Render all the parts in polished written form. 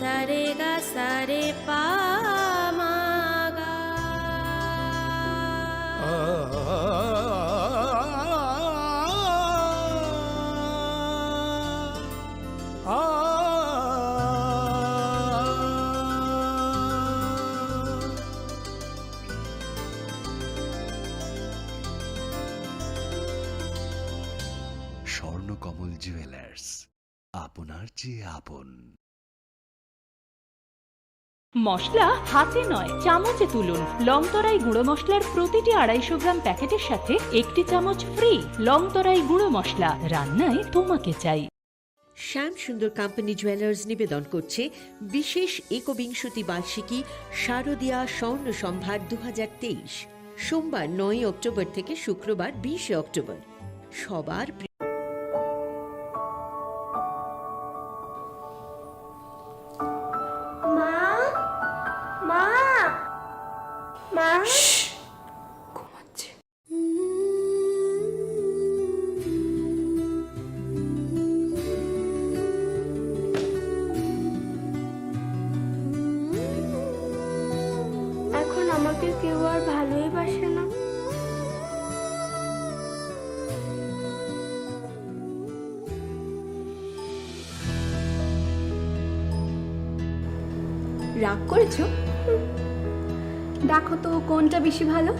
sa re pa ma ga. Swarnakamal jewellers, আপনার চেয়ে আপন। মশলা হাতে নয় চামচে তুলুন। লংতরাই গুঁড়ো মশলার প্রতিটি 250 গ্রাম প্যাকেটের সাথে 1টি চামচ ফ্রি। লংতরাই গুঁড়ো মশলা, রান্নায় তোমাকে চাই। শ্যাম সুন্দর কোম্পানি জুয়েলার্স নিবেদন করছে বিশেষ একবিংশতি বার্ষিকী শারদীয়া স্বর্ণ সম্ভার 2023, সোমবার 9 অক্টোবর থেকে শুক্রবার 20 অক্টোবর। সবার ঘুমাচ্ছে। এখন আমাকে কেউ আর ভালোই বাসে না। রাগ করেছো? দেখো তো কোনটা বেশি ভালো।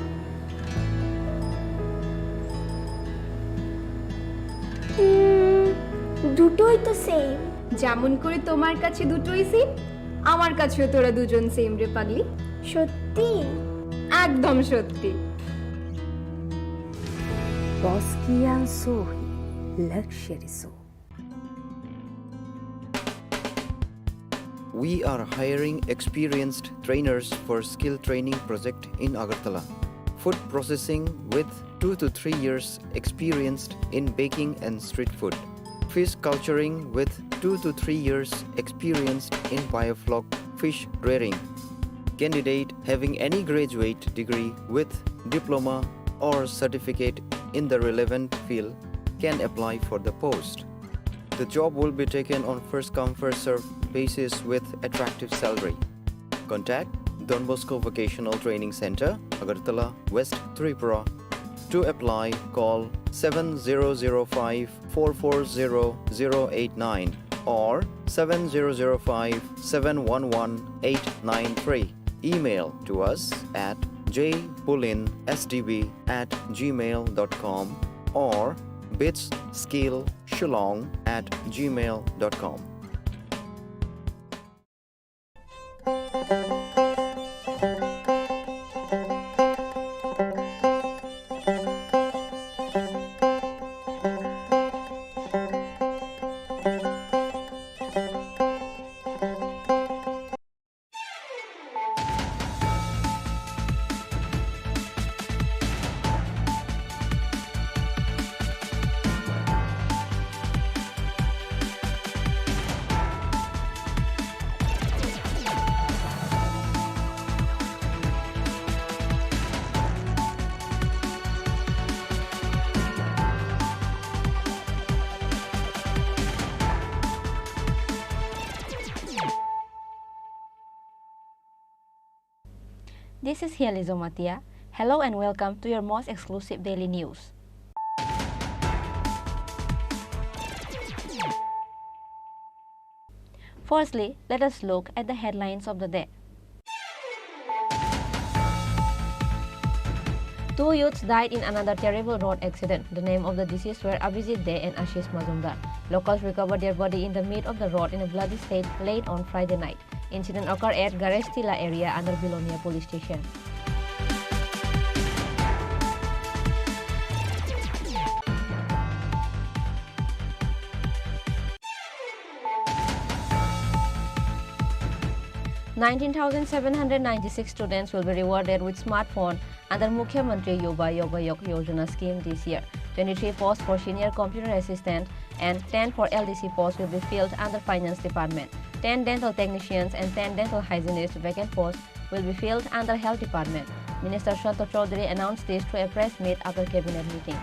দুটোই তো সেম। যেমন করে তোমার কাছে দুটোই সেম, আমার কাছেও তোরা দুজন সেম রে পাগলি। সত্যি? একদম সত্যি। বস কিয়ান সোহি লাক্সারি সো। We are hiring experienced trainers for skill training project in Agartala. Food processing with 2 to 3 years experienced in baking and street food. Fish culturing with 2 to 3 years experienced in biofloc fish rearing. Candidate having any graduate degree with diploma or certificate in the relevant field can apply for the post. The job will be taken on first come first served basis with attractive salary. Contact Don Bosco Vocational Training Center, Agartala, West Tripura. To apply, call 7005 440 089 or 7005 711 893. Email to us at jpulinsdb@gmail.com or bitsskillshillong@gmail.com. This is Hializo Matia. Hello and welcome to your most exclusive daily news. Firstly, let us look at the headlines of the day. 2 youths died in another terrible road accident. The name of the deceased were Abhijit De and Ashish Mazumdar. Locals recovered their body in the mid of the road in a bloody state late on Friday night. Incident occurred at Garestila area under Bilonia police station. $19,796 students will be rewarded with smartphone under Mukhyamantri Yuva Yoga Yojana scheme this year. 23 posts for senior computer assistant and 10 for LDC posts will be filled under finance department. 10 dental technicians and 10 dental hygienists vacant posts will be filled under health department. Minister Shanto Chaudhary announced this through a press meet after cabinet meeting.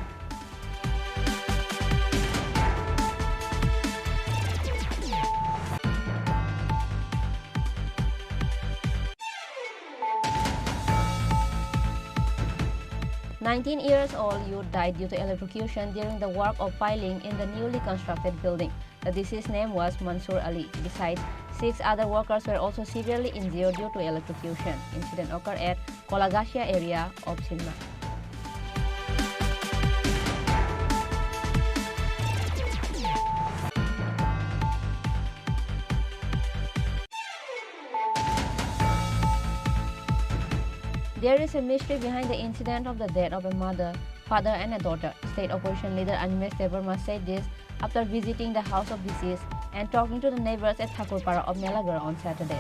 19 years old youth died due to electrocution during the work of piling in the newly constructed building. The deceased's name was Mansoor Ali. Besides, 6 other workers were also severely injured due to electrocution. Incident occurred at Kolagasia area of Sinma. There is a mystery behind the incident of the death of a mother, father, and a daughter. State opposition leader Animesh Devarma said this after visiting the house of deceased and talking to the neighbors at Thakurpara of Melagar on Saturday.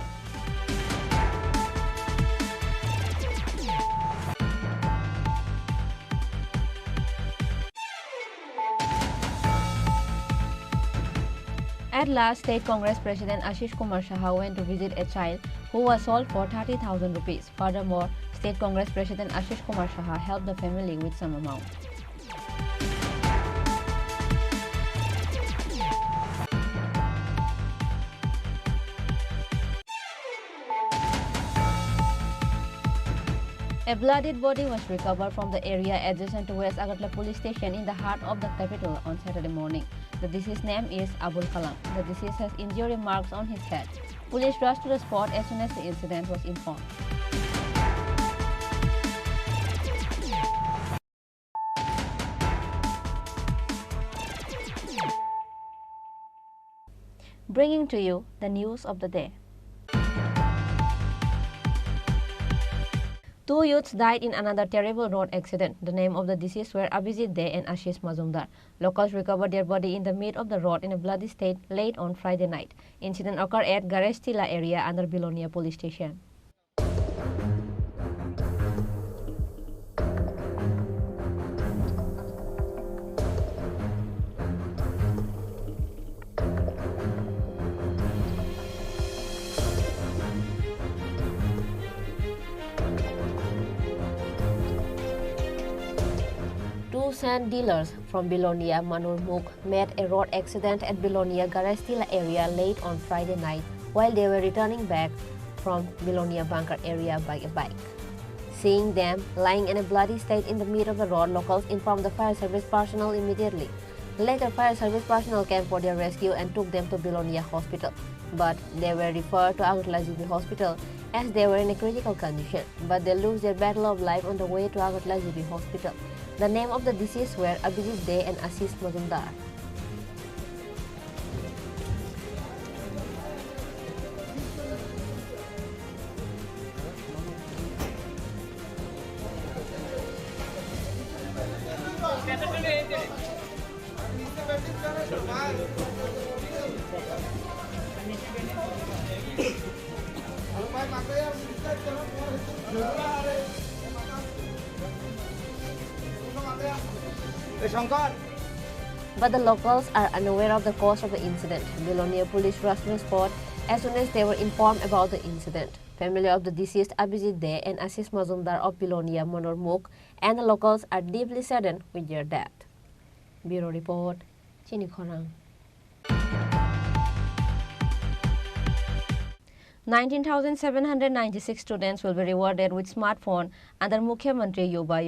At last, State Congress President Ashish Kumar Saha went to visit a child who was sold for 30,000 rupees. Furthermore, State Congress President Ashish Kumar Saha helped the family with some amount. A bloodied body was recovered from the area adjacent to West Agartala police station in the heart of the capital on Saturday morning. The deceased's name is Abul Kalam. The deceased has injury marks on his head. Police rushed to the spot as soon as the incident was informed. Bringing to you the news of the day. 2 youths died in another terrible road accident. The name of the deceased were Abhijit De and Ashish Mazumdar. Locals recovered their body in the mid of the road in a bloody state late on Friday night. Incident occurred at Garestila area under Bilonia police station. Two sand dealers from Bilonia, Manurmukh, met a road accident at Bilonia Garestila area late on Friday night while they were returning back from Bilonia Bunker area by a bike. Seeing them lying in a bloody state in the middle of the road, locals informed the fire service personnel immediately. Later, fire service personnel came for their rescue and took them to Bilonia Hospital, but they were referred to Agartala GP Hospital as they were in a critical condition, but they lose their battle of life on the way to Agartala GP Hospital. The name of the deceased were Abhijit De and Ashish Mazumdar. But the locals are unaware of the cause of the incident. Bilonia police rushed to the spot as soon as they were informed about the incident. Family of the deceased Abhijit De and Ashish Mazumdar of Bilonia, Manurmukh, and the locals are deeply saddened with their death. Bureau Report, Chini Khorang. 19,796 students will be rewarded with smartphone under Mukhya Mantri Yuva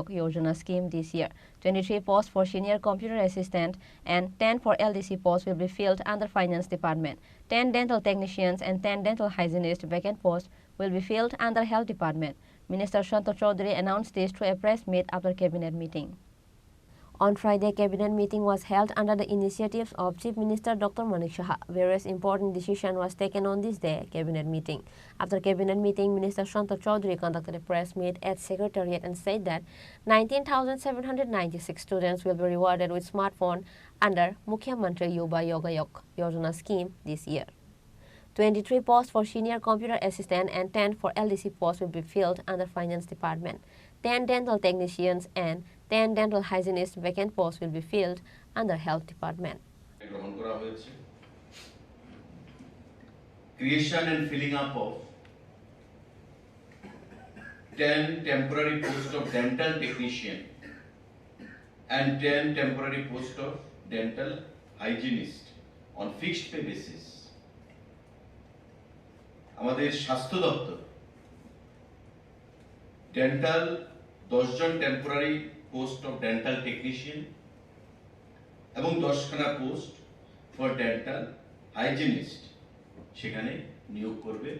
Yojana scheme this year. 23 posts for senior computer assistant and 10 for LDC posts will be filled under Finance Department. 10 dental technicians and 10 dental hygienists vacant posts will be filled under Health Department. Minister Shanto Chaudhary announced this to a press meet after cabinet meeting. On Friday, cabinet meeting was held under the initiatives of Chief Minister Dr. Manik Saha. Various important decision was taken on this day cabinet meeting. After cabinet meeting, Minister Shanto Chaudhary conducted a press meet at Secretariat and said that 19,796 students will be rewarded with smartphone under Mukhya Mantri Yuva Yojana scheme this year. 23 posts for senior computer assistant and 10 for LDC posts will be filled under Finance Department. 10 dental technicians and 10 dental hygienists vacant posts will be filled under Health Department. Creation and filling up of 10 temporary posts of dental technician and 10 temporary posts of dental hygienist on fixed pay basis. আমাদের স্বাস্থ্য দপ্তর dental 10 জন temporary post of dental technician এবং 10খানা post for dental hygienist সেখানে নিয়োগ করবে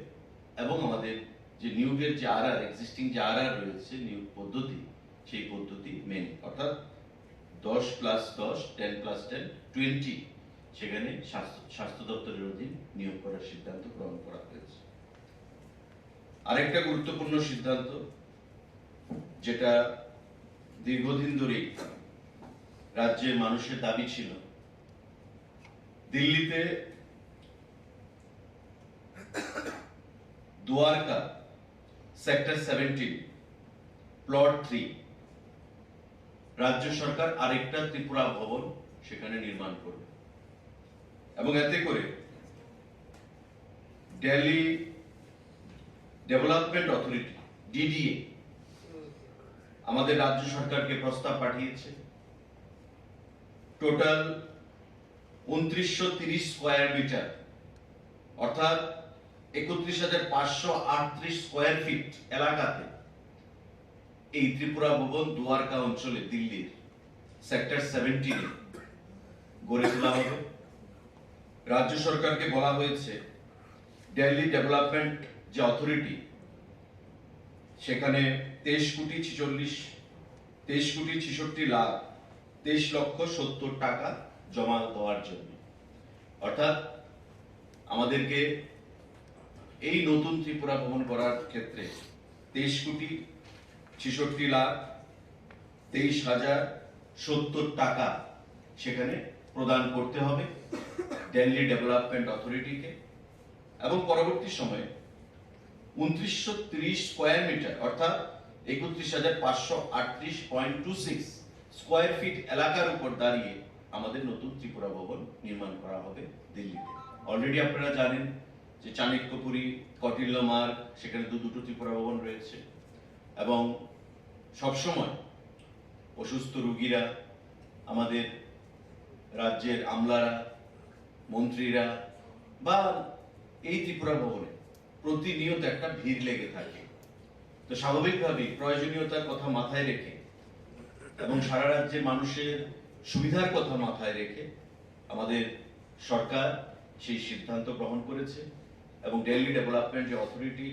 এবং আমাদের যে নিয়োগের যে আরআর এক্সিস্টিং যে আরআর রয়েছে নিয়োগ পদ্ধতি সেই পদ্ধতি মেনে অর্থাৎ 10+10 10+10 20 সেখানে স্বাস্থ্য দপ্তরের অধীন নিয়োগ করার সিদ্ধান্ত গ্রহণ করা হয়েছে। আরেকটা গুরুত্বপূর্ণ সিদ্ধান্ত যেটা দীর্ঘদিন ধরেই রাজ্যের মানুষের দাবি ছিল, দিল্লিতে দ্বারকা সেক্টর 17 প্লট 3 রাজ্য সরকার আরেকটা ত্রিপুরা ভবন সেখানে নির্মাণ করবে এবং এতে করে দিল্লি ডেভেলপমেন্ট অথরিটি ডিডিএ আমাদের রাজ্য সরকারকে প্রস্তাব পাঠিয়েছে টোটাল 2930 স্কয়ার মিটার অর্থাৎ 31,538 স্কয়ার ফিট এলাকাতে এই ত্রিপুরা ভবন দ্বারকা অঞ্চলে দিল্লির সেক্টর 17 গড়ে তোলা হবে। রাজ্য সরকারকে বলা হয়েছে দিল্লি ডেভেলপমেন্ট যে অথরিটি সেখানে 23,66,70,000 টাকা জমা দেওয়ার জন্য, অর্থাৎ আমাদেরকে এই নতুন ত্রিপুরা ভবন করার ক্ষেত্রে 23,66,23,070 টাকা সেখানে প্রদান করতে হবে দিল্লি ডেভেলপমেন্ট অথরিটিকে এবং পরবর্তী সময়ে 2930 স্কয়ার মিটার অর্থাৎ 31,538.26 স্কয়ার ফিট এলাকার উপর দাঁড়িয়ে আমাদের নতুন ত্রিপুরা ভবন নির্মাণ করা হবে দিল্লিতে। অলরেডি আপনারা জানেন যে চাণক্যপুরী, কটিল্য মার্গ সেখানে দুটো ত্রিপুরা ভবন রয়েছে এবং সবসময় অসুস্থ রোগীরা, আমাদের রাজ্যের আমলারা, মন্ত্রীরা বা এই ত্রিপুরা ভবনে প্রতিনিয়ত একটা ভিড় লেগে থাকে। তো স্বাভাবিকভাবেই প্রয়োজনীয়তার কথা মাথায় রেখে এবং সারা রাজ্যের মানুষের সুবিধার কথা মাথায় রেখে আমাদের সরকার সেই সিদ্ধান্ত গ্রহণ করেছে এবং দিল্লি ডেভেলপমেন্ট যে অথরিটি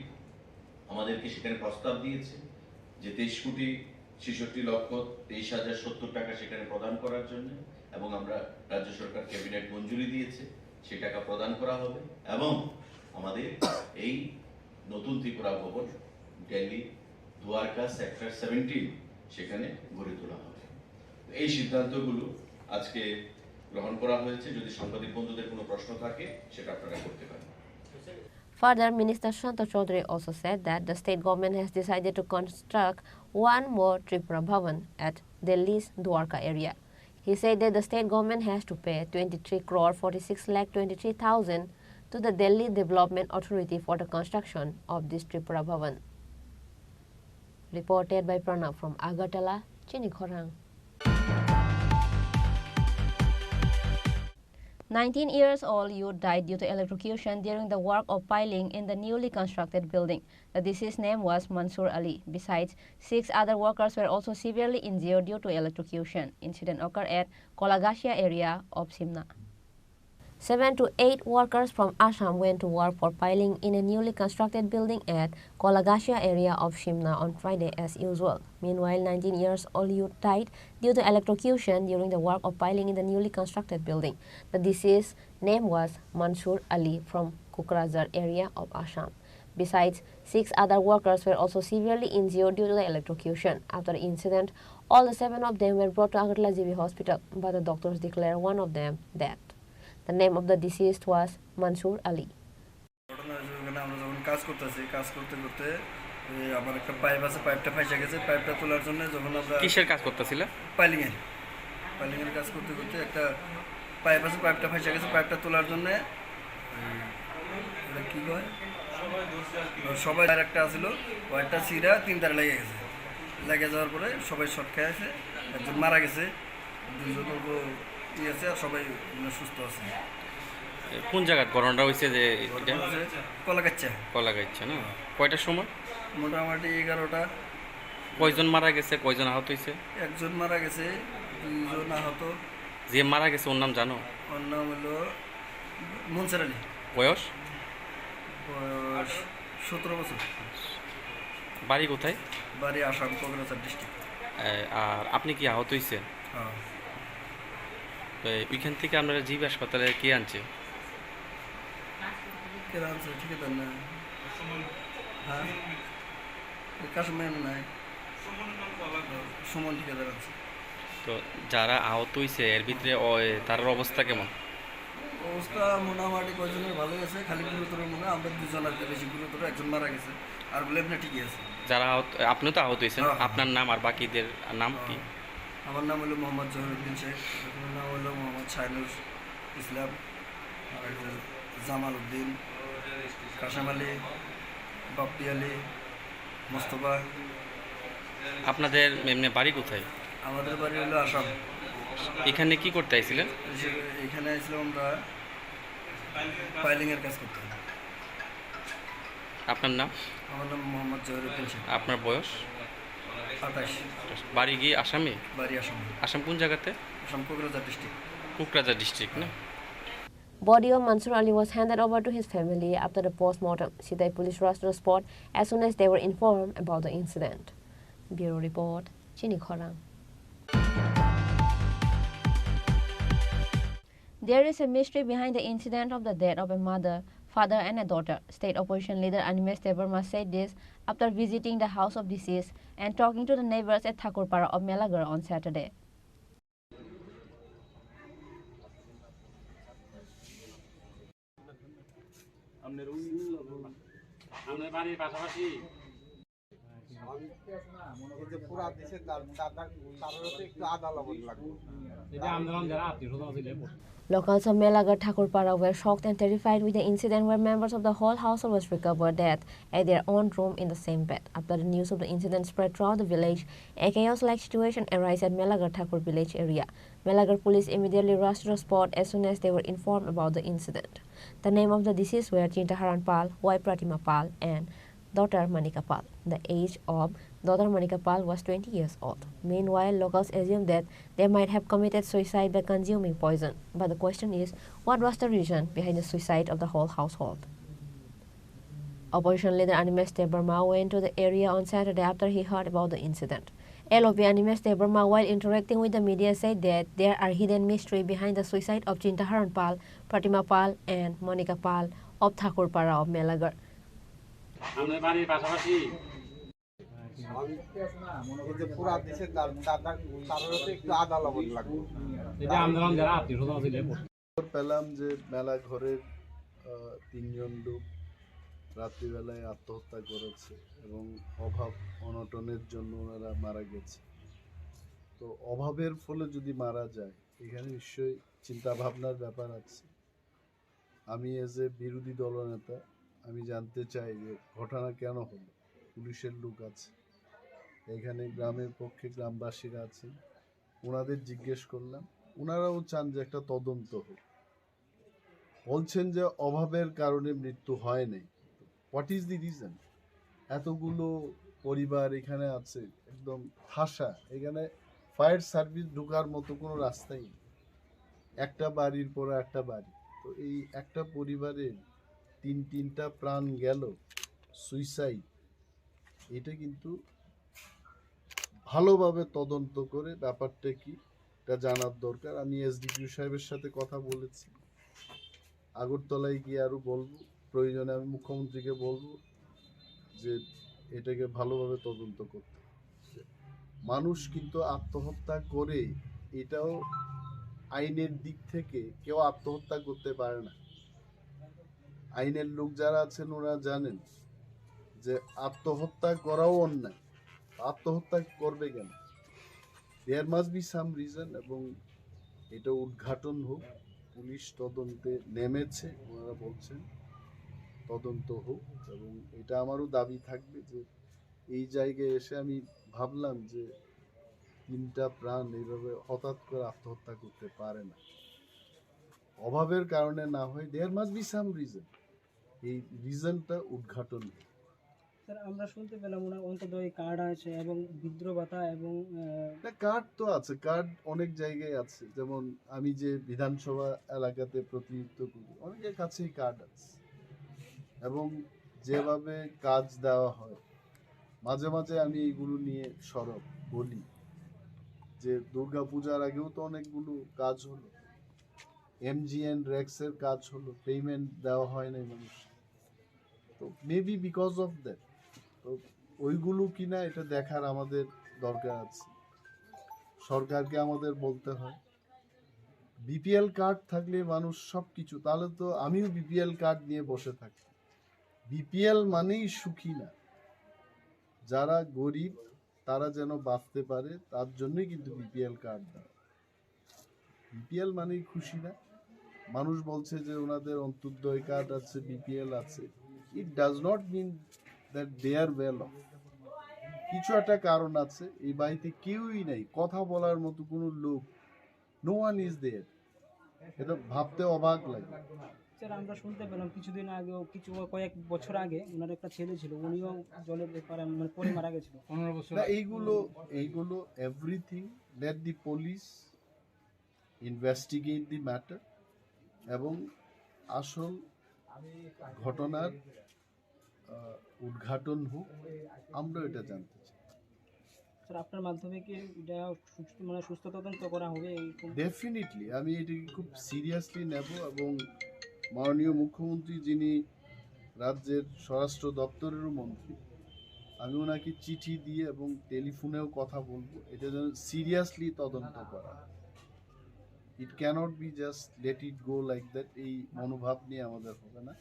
আমাদেরকে সেখানে প্রস্তাব দিয়েছে যে 23,66,23,070 টাকা সেখানে প্রদান করার জন্য এবং আমরা রাজ্য সরকার ক্যাবিনেট মঞ্জুরি দিয়েছে সেই টাকা প্রদান করা হবে এবং আমাদের এই নতুন ত্রিপুরা ভবন দিল্লি দ্বারকা সেক্টর 17 সেখানে গড়ে তোলা হবে। এই সিদ্ধান্তগুলো আজকে গ্রহণ করা হয়েছে। যদি সাংবাদিক বন্ধুদের কোনো প্রশ্ন থাকে সেটা আপনারা করতে পারেন। Further, Minister Shanta Chaudhary also said that the state government has decided to construct one more Tripura Bhavan at Delhi's Dwarka area. He said that the state government has to pay 23,46,23,000 to the Delhi Development Authority for the construction of this Tripura Bhavan. Reported by Pranav from Agartala, Chini Khorang. 19 years old youth died due to electrocution during the work of piling in the newly constructed building. The deceased's name was Mansoor Ali. Besides, 6 other workers were also severely injured due to electrocution. Incident occurred at Kolagasia area of Simna. 7 to 8 workers from Assam went to work for piling in a newly constructed building at Kolagasia area of Shimna on Friday as usual. Meanwhile, 19 years old youth died due to electrocution during the work of piling in the newly constructed building. The deceased's name was Mansoor Ali from Kukrazar area of Assam. Besides, 6 other workers were also severely injured due to the electrocution. After the incident, all the 7 of them were brought to Agartala GB Hospital, but the doctors declared one of them dead. The name of the deceased was Mansoor Ali. কাজ করতেছি, কাজ করতে করতে আমার একটা pipe আছে, পাইপটা ফাইসা গেছে। পাইপটা তোলার জন্য যখন আমরা কিসের কাজ করতেছিল? পাইলিং এর কাজ করতে করতে একটা পাইপ আছে, পাইপটা ফাইসা গেছে। পাইপটা তোলার জন্য কি কয় সবাই আর একটা আসলো, একটা সিরা 3 তার লেগে গেছে। লেগে যাওয়ার পরে সবাই শর্ট খেয়ে আছে, একজন মারা গেছে, 2 জন আছে আর সবাই সুস্থ আছে। কোন জায়গায় ঘটনাটা হয়েছে? যে কলাগাচ্ছা না? কয়টার সময়? মোটামুটি 11টা কয়জন মারা গেছে, কয়জন আহত হয়েছে? একজন মারা গেছে, 2জন আহত। যে মারা গেছে ওর নাম জানো? ওর নাম হলো মনসুর আলী। বয়স? বয়স 17 বছর। বাড়ি কোথায়? বাড়ি আসাম, কোকরাঝার ডিস্ট্রিক্ট। আর আপনি কি আহত হয়েছে? হ্যাঁ। তো ওইখান থেকে আপনারা জিবি হাসপাতালে কে আনছে? কে আনছে? ঠিকাদার না? হ্যাঁ, কাশ্মীর নাই, সুমন ঠিকাদার আছে। তো যারা আহত হয়েছে এর ভিতরে তার অবস্থা কেমন? অবস্থা মোটামুটি কয়জনের ভালো গেছে, খালি গুরুতর মনে আমরা 2জন আর কি বেশি গুরুতর, একজন মারা গেছে আর বলে এমনি ঠিকই আছে। যারা আহত, আপনিও তো আহত হয়েছেন, হ্যাঁ। আপনার নাম আর বাকিদের নাম কি? আমার নাম হলো মোহাম্মদ জহিরুদ্দিন শেখ, আমার নাম হলো মোহাম্মদ শাহিনুর ইসলাম, আর জামাল উদ্দিন, কাশেম আলী, বাপ্পি আলী, মোস্তফা। আপনাদের এমনি বাড়ি কোথায়? আমাদের বাড়ি হলো আসাম। এখানে কি করতে আইছিলেন? এখানে আসলাম আমরা ফাইলিংয়ের কাজ করতে। আপনার নাম? আমার নাম মোহাম্মদ জহিরুদ্দিন শেখ। আপনার বয়স? 28। বাড়ি কি আসামে? বাড়ি আসাম। আসাম কোন জায়গাতে? আসাম কোকরাঝার ডিস্ট্রিক্ট। কোকরাঝার ডিস্ট্রিক্ট না? Body of Mansoor Ali was handed over to his family after the post-mortem. Sitai police rushed to the spot as soon as they were informed about the incident. Bureau Report, Chini Khorang. There is a mystery behind the incident of the death of a mother, father and a daughter. State opposition leader Animesh Debarma said this after visiting the house of deceased and talking to the neighbors at Thakurpara of Melagar on Saturday. Locals of Melagar Thakurpara were shocked and terrified with the incident where members of the whole household was recovered dead at their own room in the same bed. After the news of the incident spread throughout the village, a chaos-like situation arose at Melagar Thakur village area. Melagar police immediately rushed to the spot as soon as they were informed about the incident. The name of the deceased were Chini Khorang Pal, wife Pratima Pal, and daughter Manika Pal. The age of daughter Manika Pal was 20 years old. Meanwhile, locals assumed that they might have committed suicide by consuming poison. But the question is, what was the reason behind the suicide of the whole household? Opposition leader Animesh Debarma went to the area on Saturday after he heard about the incident. LOP Animesh Debarma, while interacting with the media, said that there are hidden mystery behind the suicide of Chini Khorang Pal, Pratima Pal, and Monika Pal of Thakurpara of Melagar. পেলাম যে মেলা ঘরের 3জন লোক রাত্রিবেলায় আত্মহত্যা করেছে এবং অভাব অনটনের জন্য ওনারা মারা গেছে। তো অভাবের ফলে যদি মারা যায় এখানে নিশ্চয়ই চিন্তা ভাবনার ব্যাপার আছে। আমি এজ এ বিরোধী দলনেতা আমি জানতে চাই যে ঘটনা কেন হলো। পুলিশের লোক আছে এখানে, গ্রামের পক্ষে গ্রামবাসীরা আছেন, ওনাদের জিজ্ঞেস করলাম, ওনারাও চান যে একটা তদন্ত হোক। বলছেন যে অভাবের কারণে মৃত্যু হয় নাই। What is the reason? এতগুলো পরিবার এখানে আছে, একদম ঠাসা, এখানে ফায়ার সার্ভিস ঢোকার মতো কোনো রাস্তাই নেই, একটা বাড়ির পর একটা বাড়ি। তো এই একটা পরিবারের তিনটা প্রাণ গেল সুইসাইড, এটা কিন্তু ভালোভাবে তদন্ত করে ব্যাপারটা কি এটা জানার দরকার। আমি এসডিপিও সাহেবের সাথে কথা বলেছি, আগরতলায় গিয়ে আরও বলবো, প্রয়োজনে আমি মুখ্যমন্ত্রীকে বলবো যে এটাকে ভালোভাবে তদন্ত করতে। মানুষ কিন্তু আত্মহত্যা করে, এটাও আইনের দিক থেকে কেউ আত্মহত্যা করতে পারে না। আইনের লোক যারা আছেন ওরা জানেন যে আত্মহত্যা করাও অন্যায়। আত্মহত্যা করবে কেন? There must be some reason, এবং এটা উদ্ঘাটন হোক। পুলিশ তদন্তে নেমেছে, ওনারা বলছেন তদন্ত হোক, এবং এটা আমারও দাবি থাকবে যে এই জায়গায় এসে আমি ভাবলাম যে 3টা প্রাণ এইভাবে হঠাৎ করে আত্মহত্যা করতে পারে না, অভাবের কারণে না হয়। There must be some reason, এই রিজনটা উদ্ঘাটন হোক। স্যার আমরা শুনতে পেলাম ওনার অন্তত এই কার্ড আছে এবং বিদ্রোহ ভাতা এবং কার্ড তো আছে, কার্ড অনেক জায়গায় আছে। যেমন আমি যে বিধানসভা এলাকাতে প্রতিনিধিত্ব করি, অনেকের কাছেই কার্ড আছে। এবং যেভাবে কাজ দেওয়া হয়, মাঝে মাঝে আমি এইগুলো নিয়ে সরব বলি যে দুর্গা পূজার আগেও তো অনেকগুলো কাজ হলো, MGN রেক্সের কাজ হলো, পেমেন্ট দেওয়া হয় নাই মানুষ। তো মেবি বিকজ অফ দ্যাট, তো ওইগুলো কিনা এটা দেখার আমাদের দরকার আছে। সরকারকে আমাদের বলতে হয় BPL কার্ড থাকলে মানুষ সব কিছু, তাহলে তো আমিও BPL কার্ড নিয়ে বসে থাকি। BPL মানেই সুখী না, যারা গরিব তারা যেন বাঁচতে পারে তার জন্যই কিন্তু BPL কার্ড দেয়। BPL মানেই খুশি না। মানুষ বলছে যে ওনাদের অন্তর্দয় কার্ড আছে, BPL আছে, it does not mean that they are well off. কিছু একটা কারণ আছে, এই বাড়িতে কেউই নেই, কথা বলার মতো কোনো লোক, নো ওয়ান ইজ দেয়ার। এটা ভাবতে অবাক লাগে। স্যার আমরা শুনতে পেলাম কিছুদিন আগেও কয়েক বছর আগে ওনার একটা ছেলে ছিল, উনিও জলের ব্যাপারে মানে পড়ে মারা গেছিল 15 বছর। এইগুলো everything late the police investigate the matter এবং আসল ঘটনার উদ্ঘাটন হোক, আমরা এটা জানতে চাই। স্যার আপনার মাধ্যমে কি এটা সুস্থ তদন্ত করা হবে? ডেফিনেটলি আমি এটাকে খুব সিরিয়াসলি নেব এবং মাননীয় মুখ্যমন্ত্রী, যিনি রাজ্যের স্বরাষ্ট্র দপ্তরেরও মন্ত্রী, আমি ওনাকে চিঠি দিয়ে এবং টেলিফোনেও কথা বলবো, এটা যেন সিরিয়াসলি তদন্ত করা। It can't be just let it go like that. এই মনোভাব নিয়ে আমাদের হবে না,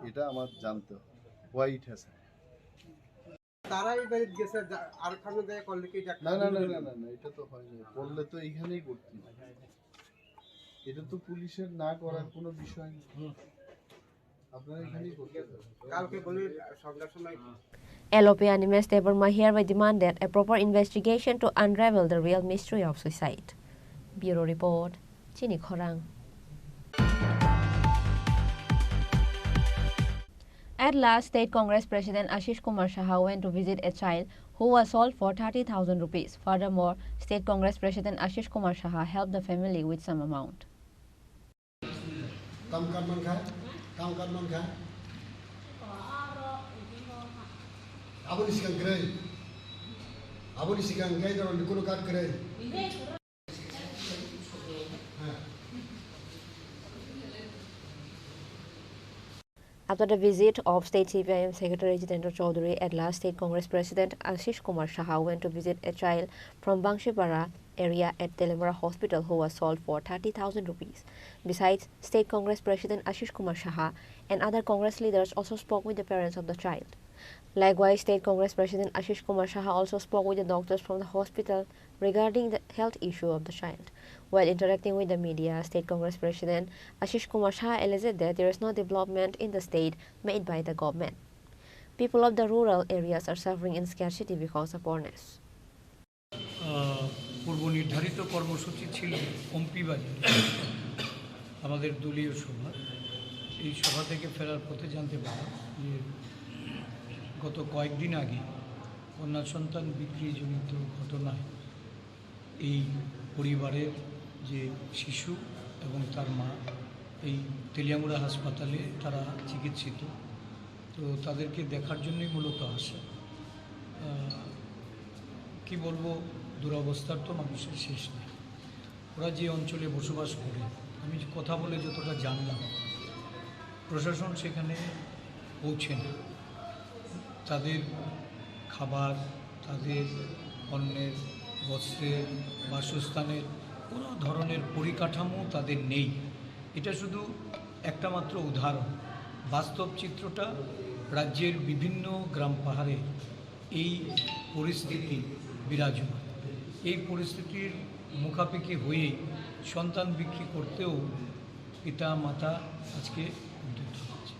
এটা আমার জানতে হবে হোয়াই ইট হ্যাজ হ্যাপেন্ড। না, এটা তো হয় না, করলে তো এইখানেই করতে হবে। এটা তো পুলিশের না করার কোনো বিষয় নেই, আপনারা এখানেই করতে হবে। কালকে বলি সন্ধ্যার সময় LOP Animes Deborma hereby demanded a proper investigation to unravel the real mystery of suicide. Bureau Report, Chini Khorang. At last, State Congress President Ashish Kumar Saha went to visit a child who was sold for 30,000 rupees. Furthermore, State Congress President Ashish Kumar Saha helped the family with some amount. After the visit of State CPIM Secretary Jitendra Chaudhary, at last State Congress President Ashish Kumar Saha went to visit a child from Bangshipara area at Telemara Hospital who was sold for 30,000 rupees. Besides, State Congress President Ashish Kumar Saha and other Congress leaders also spoke with the parents of the child. Likewise, State Congress President Ashish Kumar Saha also spoke with the doctors from the hospital regarding the health issue of the child. While interacting with the media, State Congress President Ashish Kumar Saha alleged that there is no development in the state made by the government. People of the rural areas are suffering in scarcity because of poorness. পূর্ব নির্ধারিত কর্মসূচি ছিল পম্পি বাজারে আমাদের দলীয় সভা। এই সভা থেকে ফেরার পথে জানতে পারলাম যে গত কয়েকদিন আগে কন্যা সন্তান বিক্রিজনিত ঘটনায় এই পরিবারের যে শিশু এবং তার মা এই তেলিয়ামুড়া হাসপাতালে তারা চিকিৎসিত। তো তাদেরকে দেখার জন্যই মূলত আসে। কি বলবো, দুরবস্থার তো মানুষের শেষ নেই। ওরা যে অঞ্চলে বসবাস করে, আমি কথা বলে যতটা জানলাম, প্রশাসন সেখানে পৌঁছে না। তাদের খাবার, তাদের অন্যের, বস্ত্রের, বাসস্থানের কোনো ধরনের পরিকাঠামো তাদের নেই। এটা শুধু একটা মাত্র উদাহরণ। বাস্তব চিত্রটা রাজ্যের বিভিন্ন গ্রাম পাহাড়ে এই পরিস্থিতি বিরাজমান। এই পরিস্থিতির মুখাপেক্ষি হয়েই সন্তান বিক্রি করতেও পিতা মাতা আজকে উদ্যত হচ্ছে।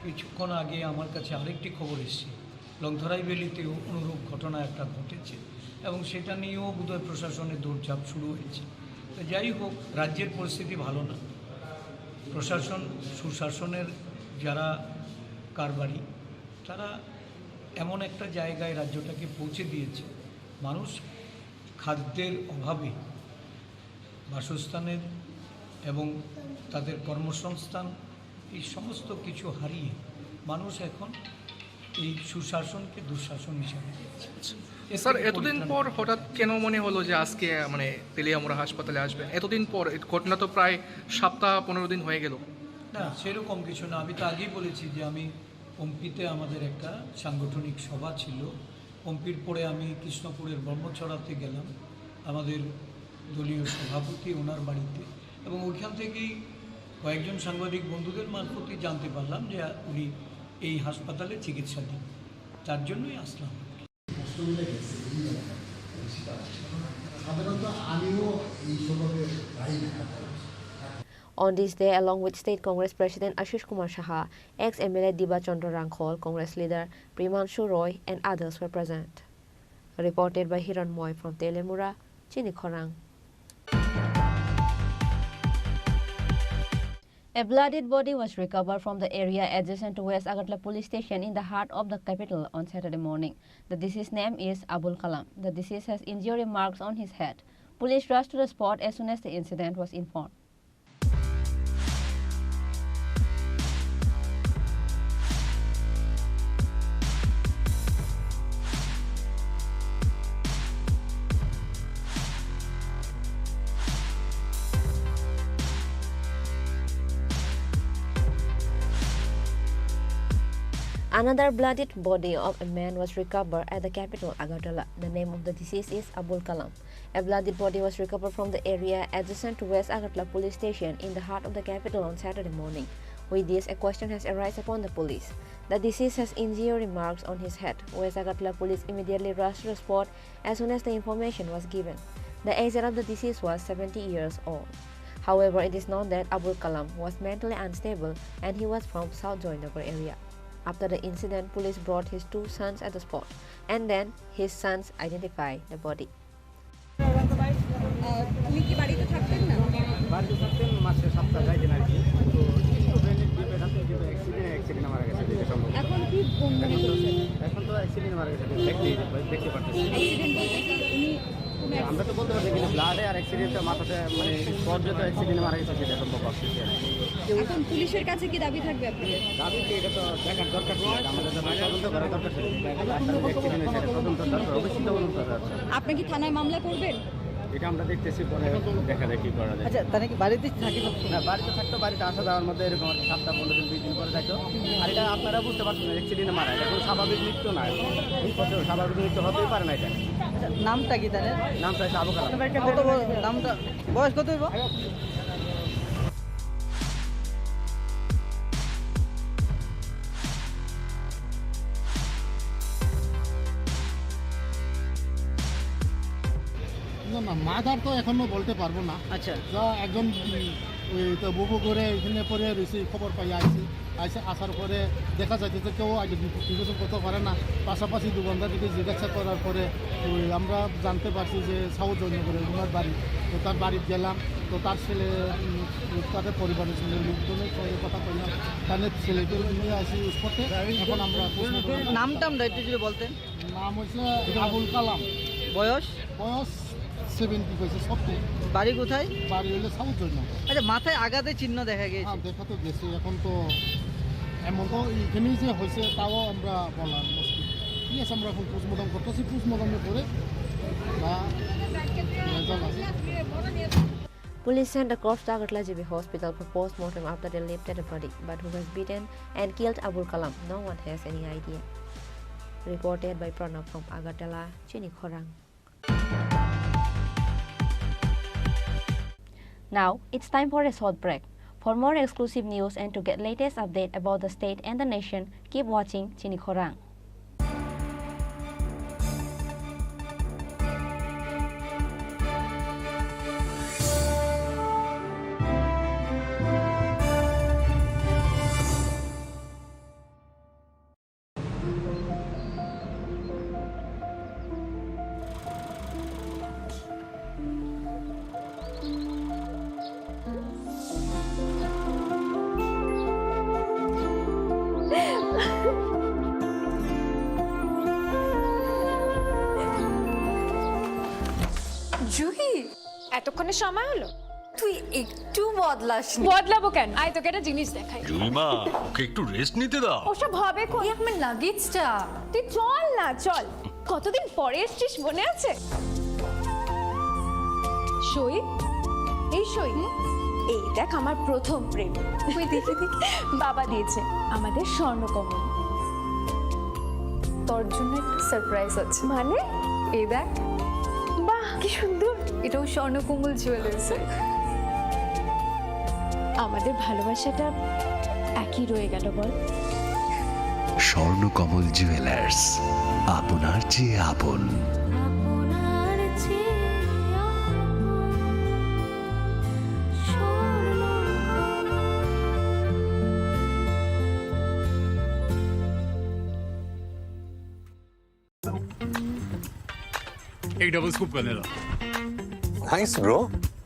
কিছুক্ষণ আগে আমার কাছে আরেকটি খবর এসেছে, লংথরাই ভ্যালিতেও অনুরূপ ঘটনা একটা ঘটেছে এবং সেটা নিয়েও বোধহয় প্রশাসনের দৌড়ঝাঁপ শুরু হয়েছে। যাই হোক, রাজ্যের পরিস্থিতি ভালো না। প্রশাসন, সুশাসনের যারা কারবারি, তারা এমন একটা জায়গায় রাজ্যটাকে পৌঁছে দিয়েছে, মানুষ খাদ্যের অভাবে বাসস্থানের এবং তাদের কর্মসংস্থান এই সমস্ত কিছু হারিয়ে মানুষ এখন এই সুশাসনকে দুঃশাসন হিসাবে দেখছে। স্যার, এতদিন পর হঠাৎ কেন মনে হলো যে আজকে মানে তেলিয়ামুড়া হাসপাতালে আসবেন? এতদিন পর, ঘটনা তো প্রায় সপ্তাহ 15 দিন হয়ে গেল। না, সেরকম কিছু না। আমি তো আগেই বলেছি যে আমি পম্পিতে আমাদের একটা সাংগঠনিক সভা ছিল। পম্পির পরে আমি কৃষ্ণপুরের ব্রহ্মছড়াতে গেলাম আমাদের দলীয় সভাপতি ওনার বাড়িতে, এবং ওইখান থেকেই কয়েকজন সাংবাদিক বন্ধুদের মারফতই জানতে পারলাম যে উনি এই হাসপাতালে চিকিৎসাধীন। তার জন্যই আসলাম। On this day, along with State Congress President Ashish Kumar Saha, ex-MLA Diba Chandra Rangkhol, Congress leader Primanshu Roy and others were present. Reported by Hiran Moy from Telemura, Chini Khorang. A bloodied body was recovered from the area adjacent to West Agartala police station in the heart of the capital on Saturday morning. The deceased's name is Abul Kalam. The deceased has injury marks on his head. Police rushed to the spot as soon as the incident was informed. Another bloodied body of a man was recovered at the capital, Agartala. The name of the deceased is Abul Kalam. A bloodied body was recovered from the area adjacent to West Agartala police station in the heart of the capital on Saturday morning. With this, a question has arisen upon the police. The deceased has injury marks on his head. West Agartala police immediately rushed to the spot as soon as the information was given. The age of the deceased was 70 years old. However, it is known that Abul Kalam was mentally unstable and he was from South Joynagar area. After the incident, police brought his two sons at the spot, and then his sons identified the body. আমরা তো বলতে পারছি কিন্তু ব্লাডে আর অ্যাক্সিডেন্টে মাথাতে মানে স্পর্জত অ্যাক্সিডেন্টে মারা গেছে সেটা সম্ভব আছে। এখন পুলিশের কাছে কি দাবি থাকবে আপনাদের? দাবি কি এটা তো দেখার দরকার ছিল, আমাদের তো তদন্ত করার দরকার ছিল। অ্যাক্সিডেন্ট হয়েছে তদন্ত দরকার, অবশ্যই তদন্ত দরকার। আপনি কি থানায় মামলা করবেন? এটা আমরা দেখতেছি, পরে দেখা যায় কি করা যায়। আচ্ছা, তাহলে কি বাড়িতে থাকি? না, বাড়িতে থাকতো, বাড়িতে আসা যাওয়ার মধ্যে এরকম আর 7-15 দিন 20 দিন করে যাইতো। আর এটা আপনারা বুঝতে পারছেন না, অ্যাক্সিডেন্টে মারা, এটা কোনো স্বাভাবিক মৃত্যু না। স্বাভাবিক মৃত্যু হতেই পারে না এটা। নামটা কি তাহলে? নামটা হচ্ছে আবু কালাম। নামটা বয়স কত হইব? না, মাদার তো এখনো বলতে পারবো না। আচ্ছা, যা একজন ওই তো বুবু করে এখানে পরে রয়েছে, খবর পাই আইসি আসার পরে দেখা যাচ্ছে যে কেউ আগে বিবেচন করতে পারে না। পাশাপাশি দোকানদারকে জিজ্ঞাসা করার পরে ওই আমরা জানতে পারছি যে সাউথ জয়নগরে ওনার বাড়ি। তো তার বাড়িতে গেলাম, তো তার ছেলে তাদের পরিবারের ছেলে লোকজনের সঙ্গে কথা বললাম, তাদের ছেলেকে নিয়ে আসি স্পটে। এখন আমরা নামটা একটু যদি বলতেন। নাম হচ্ছে আবুল কালাম। বয়স? বয়স 70 হয়েছে। 70। বাড়ি কোথায়? বাড়ি হলে সাউথ জয়নগর। আচ্ছা, মাথায় আঘাতে চিহ্ন দেখা গেছে? হ্যাঁ, দেখা তো গেছে। এখন তো এমন তো এখানেই যে হয়েছে তাও আমরা বলার মুশকিল। ঠিক আছে, আমরা এখন পোস্টমর্টম করতেছি, পোস্টমর্টমের পরে রেজাল্ট আছে। Police sent the corpse to Agartala GB Hospital for post-mortem after they lifted the body, but who has beaten and killed Abul Kalam, no one has any idea. Reported by Pranav from Agartala, Chini Khorang. Now, it's time for a short break. For more exclusive news and to get latest update about the state and the nation, keep watching Chini Khorang. Juhi এতক্ষণে সময় হলো তুই একটু বদলাসনি। বদলাবো কেন? আয় তোকে একটা জিনিস দেখাই। জুইমা ওকে একটু রেস্ট নিতে দাও। ওসব হবে কোন? আমার লাগেজটা। তুই চল না, চল। কতদিন পরে এসছিস, মনে আছে? সই, এই সই, এই দেখ আমার প্রথম প্রেম। তুই দেখে দেখ, বাবা দিয়েছে আমাদের স্বর্ণকমল। তোর জন্য একটা সারপ্রাইজ আছে। মানে? এই দেখ। বাহ কি সুন্দর। এটাও স্বর্ণকমল জুয়েলার্সে। আমাদের ভালোবাসাটা একই রয়ে গেল বল। স্বর্ণকমল জুয়েলার্স, আপনার চেয়ে আপন। एक डबल स्कूप करने ला। Nice bro.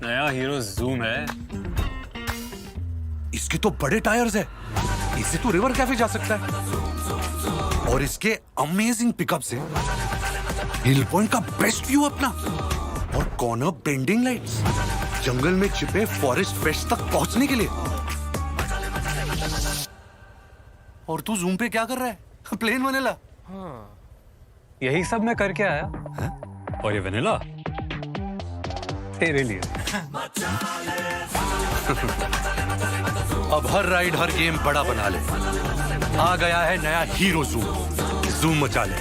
नया हीरो जूम है। इसके तो बड़े टायर्स है, इससे तो रिवर कैफे जा सकता है। और इसके अमेजिंग पिकअप से हिल पॉइंट का बेस्ट व्यू अपना, और कॉर्नर बेंडिंग लाइट्स, जंगल में छिपे फॉरेस्ट पेस्ट तक पहुंचने के लिए। और तू जूम पे क्या कर रहा है? Plane vanilla. हाँ, यही सब मैं करके आया है? और ये वनीला तेरे लिए। अब हर राइड हर गेम बड़ा बना ले। आ गया है नया हीरो जूम, जूम मचा ले।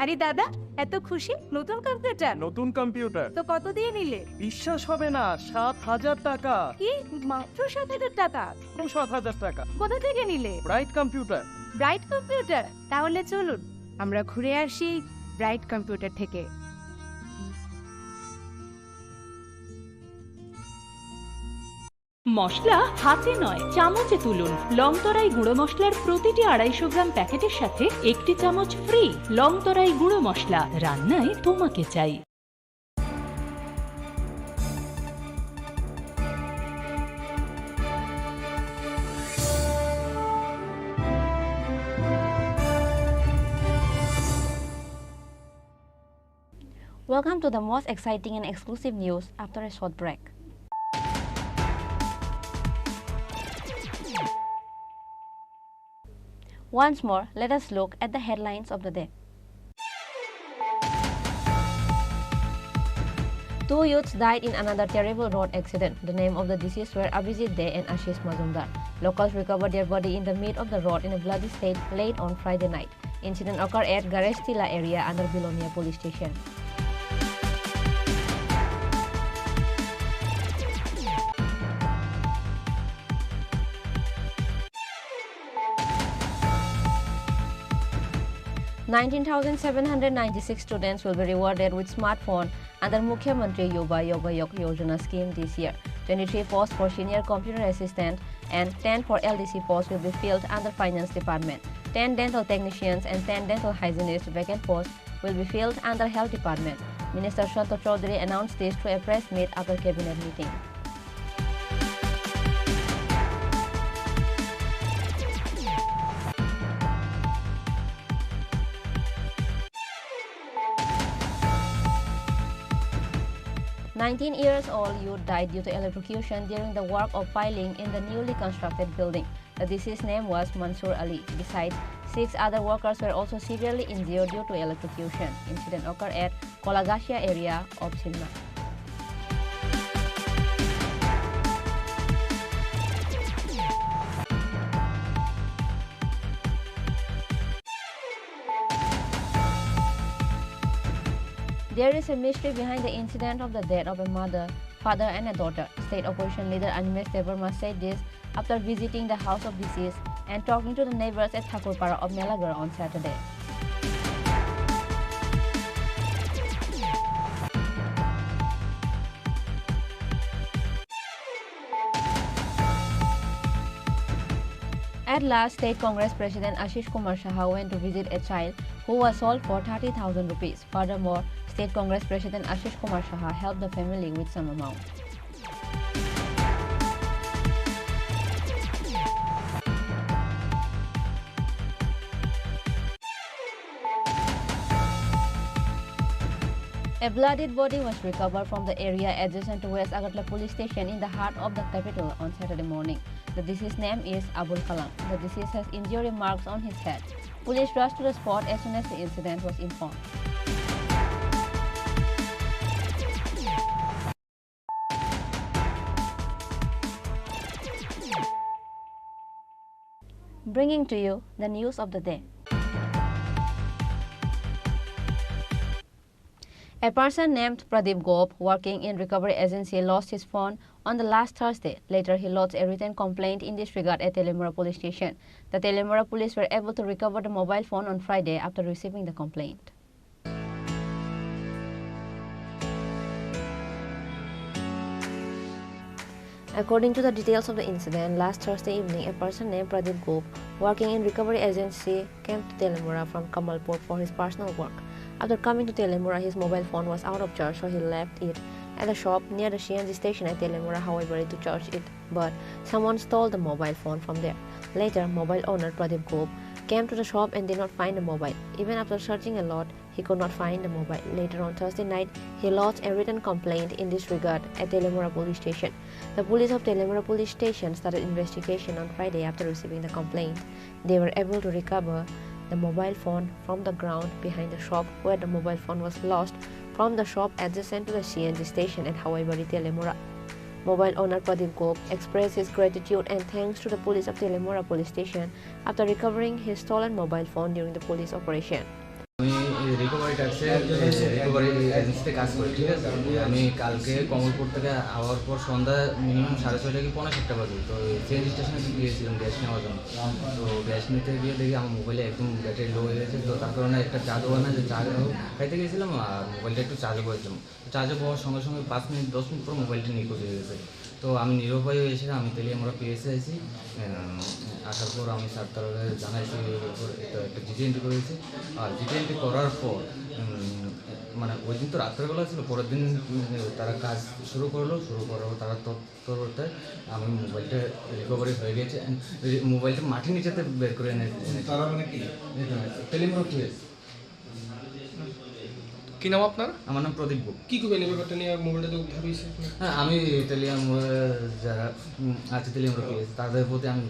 আরে দাদা, এত খুশি? নতুন কম্পিউটার? নতুন কম্পিউটার তো কত দিয়ে নিলে? বিশ্বাস হবে না, 7,000 টাকা। কি মাত্র 7,000 টাকা? 7,000 টাকা। কোথা থেকে নিলে? Bright computer. Bright computer? তাহলে চলুন আমরা ঘুরে আসি ব্রাইট কম্পিউটার থেকে। মশলা হাতে নয় চামচে তুলুন। লংতরাই গুঁড়ো মশলার প্রতিটি 250 গ্রাম প্যাকেটের সাথে একটি চামচ ফ্রি। লংতরাই গুঁড়ো মশলা, রান্নায় তোমাকে চাই। Welcome to the most exciting and exclusive news after a short break. Once more, let us look at the headlines of the day. 2 youths died in another terrible road accident. The name of the deceased were Abhijit De and Ashish Mazumdar. Locals recovered their body in the mid of the road in a bloody state late on Friday night. Incident occurred at Garestila area under Bilonia police station. $19,796 students will be rewarded with smartphone under Mukhyamantri Yuva Yoga Yojana scheme this year. 23 posts for senior computer assistant and 10 for LDC posts will be filled under finance department. 10 dental technicians and 10 dental hygienists vacant posts will be filled under health department. Minister Shanto Chaudhary announced this through a press meet after cabinet meeting. -19-year-old youth died due to electrocution during the work of piling in the newly constructed building. The deceased's name was Mansoor Ali. Besides, 6 other workers were also severely injured due to electrocution. Incident occurred at Kolagasia area of Sinma. There is a mystery behind the incident of the death of a mother, father and a daughter. State opposition leader Animesh Devarma said this after visiting the house of deceased and talking to the neighbors at Thakurpara of Melagar on Saturday. At last, State Congress President Ashish Kumar Saha went to visit a child who was sold for 30,000 rupees. Furthermore, State Congress President Ashish Kumar Saha helped the family with some amount. A bloodied body was recovered from the area adjacent to West Agartala police station in the heart of the capital on Saturday morning. The deceased's name is Abul Kalam. The deceased has injury marks on his head. Police rushed to the spot as soon as the incident was informed. Bringing to you the news of the day. A person named Pradeep Gop, working in recovery agency, lost his phone on the last Thursday. Later, he lodged a written complaint in this regard at Telemura police station. The Telemura police were able to recover the mobile phone on Friday after receiving the complaint. According to the details of the incident, last Thursday evening, a person named Pradeep Gop, working in recovery agency, came to Telemura from Kamalpur for his personal work. After coming to Telemura, his mobile phone was out of charge, so he left it at the shop near the CNG station at Telemura, however, to charge it. But someone stole the mobile phone from there. Later, mobile owner Pradeep Gop came to the shop and did not find the mobile. Even after searching a lot, he could not find the mobile. Later on Thursday night, he lodged a written complaint in this regard at Telemura police station. The police of Telemura police station started investigation on Friday after receiving the complaint. They were able to recover the mobile phone from the ground behind the shop where the mobile phone was lost from the shop adjacent to the CNG station at Hawaiibari, Telemura. Mobile owner Pradeep Gop expressed his gratitude and thanks to the police of Telemura police station after recovering his stolen mobile phone during the police operation. আমি recovery ট্যাক্সে recovery এজেন্সিতে কাজ করি, ঠিক আছে। আমি কালকে কমলপুর থেকে আওয়ার পর সন্ধ্যা মিনিমাম 6:30 থেকে 6:45 বাজে তো সিএনজি স্টেশনে গিয়েছিলাম গ্যাস নেওয়ার জন্য। তো গ্যাস নিতে গিয়ে দেখি আমার মোবাইলে একদম ব্যাটারি লো হয়ে গেছে। তো তার কারণে একটা চার্জও হয় না, যে চার্জ খাইতে গিয়েছিলাম আর মোবাইলটা একটু চার্জও করেছিলাম। চার্জে পাওয়ার সঙ্গে সঙ্গে 5 মিনিট 10 মিনিট পর মোবাইলটা নিখোঁজ হয়ে গেছে। তো আমি নিরুপায় এসে আমি তেলিয়ামুড়া পিএসে আইছি। আসার পর আমি স্যার তারা জানাইছি, একটা জিডি এন্ট্রি করেছি। আর জিডি এন্ট্রি করার পর মানে ওই দিন তো রাত্রেবেলা ছিল, পরের দিন তারা কাজ শুরু করার তারা তৎপরতে আমি মোবাইলটা রিকভারি হয়ে গেছে। মোবাইলটা মাটির নিচেতে বের করে এনে তারা মানে কি তেলিয়ামুড়া পিএস। কি নাম আপনার? আমার নাম প্রদীপ গুপ। কি করবেন এই ব্যাপারটা নিয়ে? মোবাইলটা তো উদ্ধার হয়েছে। হ্যাঁ, আমি তেলিয়ামুড়া যারা আছে তেলিয়ামুড়া পিএস তাদের প্রতি আমি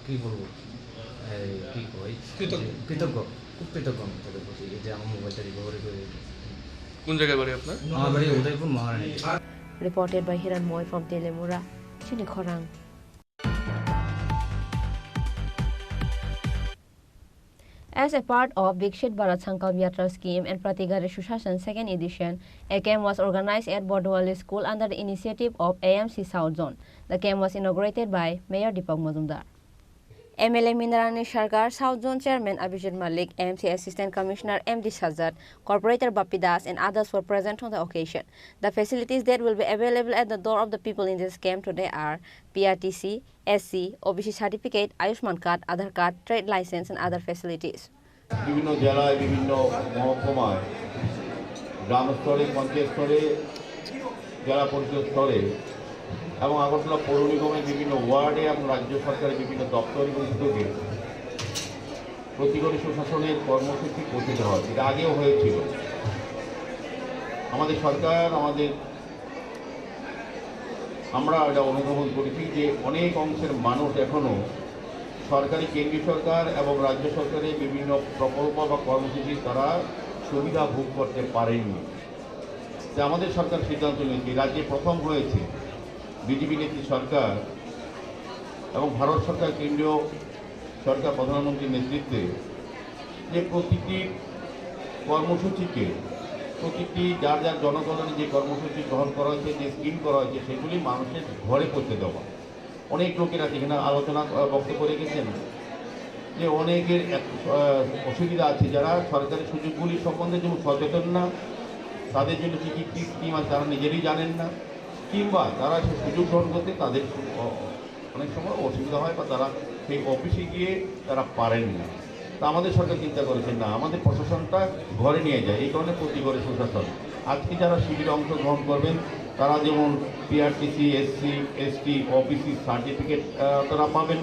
কী বলবো, কী কই, কৃতজ্ঞ, খুব কৃতজ্ঞ আমি তাদের প্রতি যে আমার মোবাইলটা রিকভারি করে। কোন জায়গায় বাড়ি আপনার? আমার বাড়ি উদয়পুর মহারানী। Reported by Hiran Moy from Telemura, Chini Khorang. As a part of Vikshit Bharat Sankalp Yatra scheme and Pratigari Sushashan 2nd edition, a camp was organized at Bordowali School under the initiative of AMC South Zone. The camp was inaugurated by Mayor Deepak Majumdar. MLA Mindarani Sarkar, South Zone Chairman Abhijit Malik, AMC Assistant Commissioner MD Sajjad, Corporator Bappi Das and others were present on the occasion. The facilities that will be available at the door of the people in this camp today are PRTC, SC, OBC certificate, Ayushman card, Aadhaar card, trade license and other facilities. বিভিন্ন জেলায় বিভিন্ন মহকুমায় গ্রাম স্তরে পঞ্চায়েত স্তরে জেলা পরিষদ স্তরে এবং আগরতলা পৌর নিগমের বিভিন্ন ওয়ার্ডে এবং রাজ্য সরকারের বিভিন্ন দপ্তর এবং উদ্যোগে প্রতিগণী সুশাসনের কর্মসূচি পৌঁছে দেওয়া হয়। এটা আগেও হয়েছিল। আমাদের সরকার আমরা এটা অনুধাবন করেছি যে অনেক অংশের মানুষ এখনও সরকারি কেন্দ্রীয় সরকার এবং রাজ্য সরকারের বিভিন্ন প্রকল্প বা কর্মসূচি তারা সুবিধা ভোগ করতে পারেনি। যে আমাদের সরকার সিদ্ধান্ত নিয়েছে, রাজ্যে প্রথম হয়েছে বিজেপি নেত্রী সরকার এবং ভারত সরকার কেন্দ্রীয় সরকার প্রধানমন্ত্রীর নেতৃত্বে যে প্রতিটি কর্মসূচিকে প্রতিটি যার যার জনগণের যে কর্মসূচি গ্রহণ করা হয়েছে, যে স্কিম করা হয়েছে সেগুলি মানুষের ঘরে পৌঁছে দেওয়া। অনেক লোকেরা যেখানে আলোচনা বক্তব্য রেখেছেন যে অনেকের অসুবিধা আছে, যারা সরকারি সুযোগগুলি সম্বন্ধে যেমন সচেতন না, তাদের জন্য কী কী স্কিম আছে তারা নিজেরই জানেন না, কিংবা তারা সেই সুযোগ গ্রহণ করতে তাদের অনেক সময় অসুবিধা হয় বা তারা সেই অফিসে গিয়ে তারা পারেন না। তা আমাদের সরকার চিন্তা করেছেন না, আমাদের প্রশাসনটা ঘরে নিয়ে যায়, এই কারণে প্রতি ঘরে সুশাসন। আজকে যারা শিবিরে অংশগ্রহণ করবেন তারা যেমন PRTC, SC, ST, OBC certificate তারা পাবেন,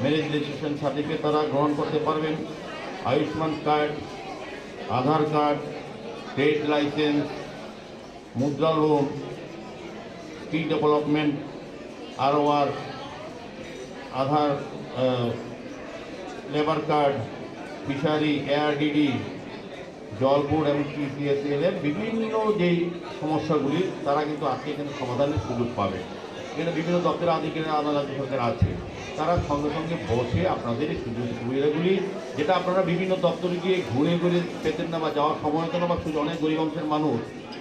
ম্যারেজ রেজিস্ট্রেশন সার্টিফিকেট তারা গ্রহণ করতে পারবেন, আয়ুষ্মান কার্ড, আধার কার্ড, ট্রেড লাইসেন্স, মুদ্রা লোন, স্কিল ডেভেলপমেন্ট, ROR, আধার, লেবার কার্ড, ফিশারি, ARDD, জল বোর্ড এবং TCSL এর বিভিন্ন যেই সমস্যাগুলি তারা কিন্তু আজকে এখানে সমাধানের সুযোগ পাবে। এখানে বিভিন্ন দপ্তরের আধিকারিক রাজ্য সরকার আছে, তারা সঙ্গে সঙ্গে বসে আপনাদের এই সুযোগ সুবিধাগুলি, যেটা আপনারা বিভিন্ন দপ্তরে গিয়ে ঘুরে ঘুরে পেতেন না বা যাওয়ার সময় হতো না, বা অনেক গরিব অংশের মানুষ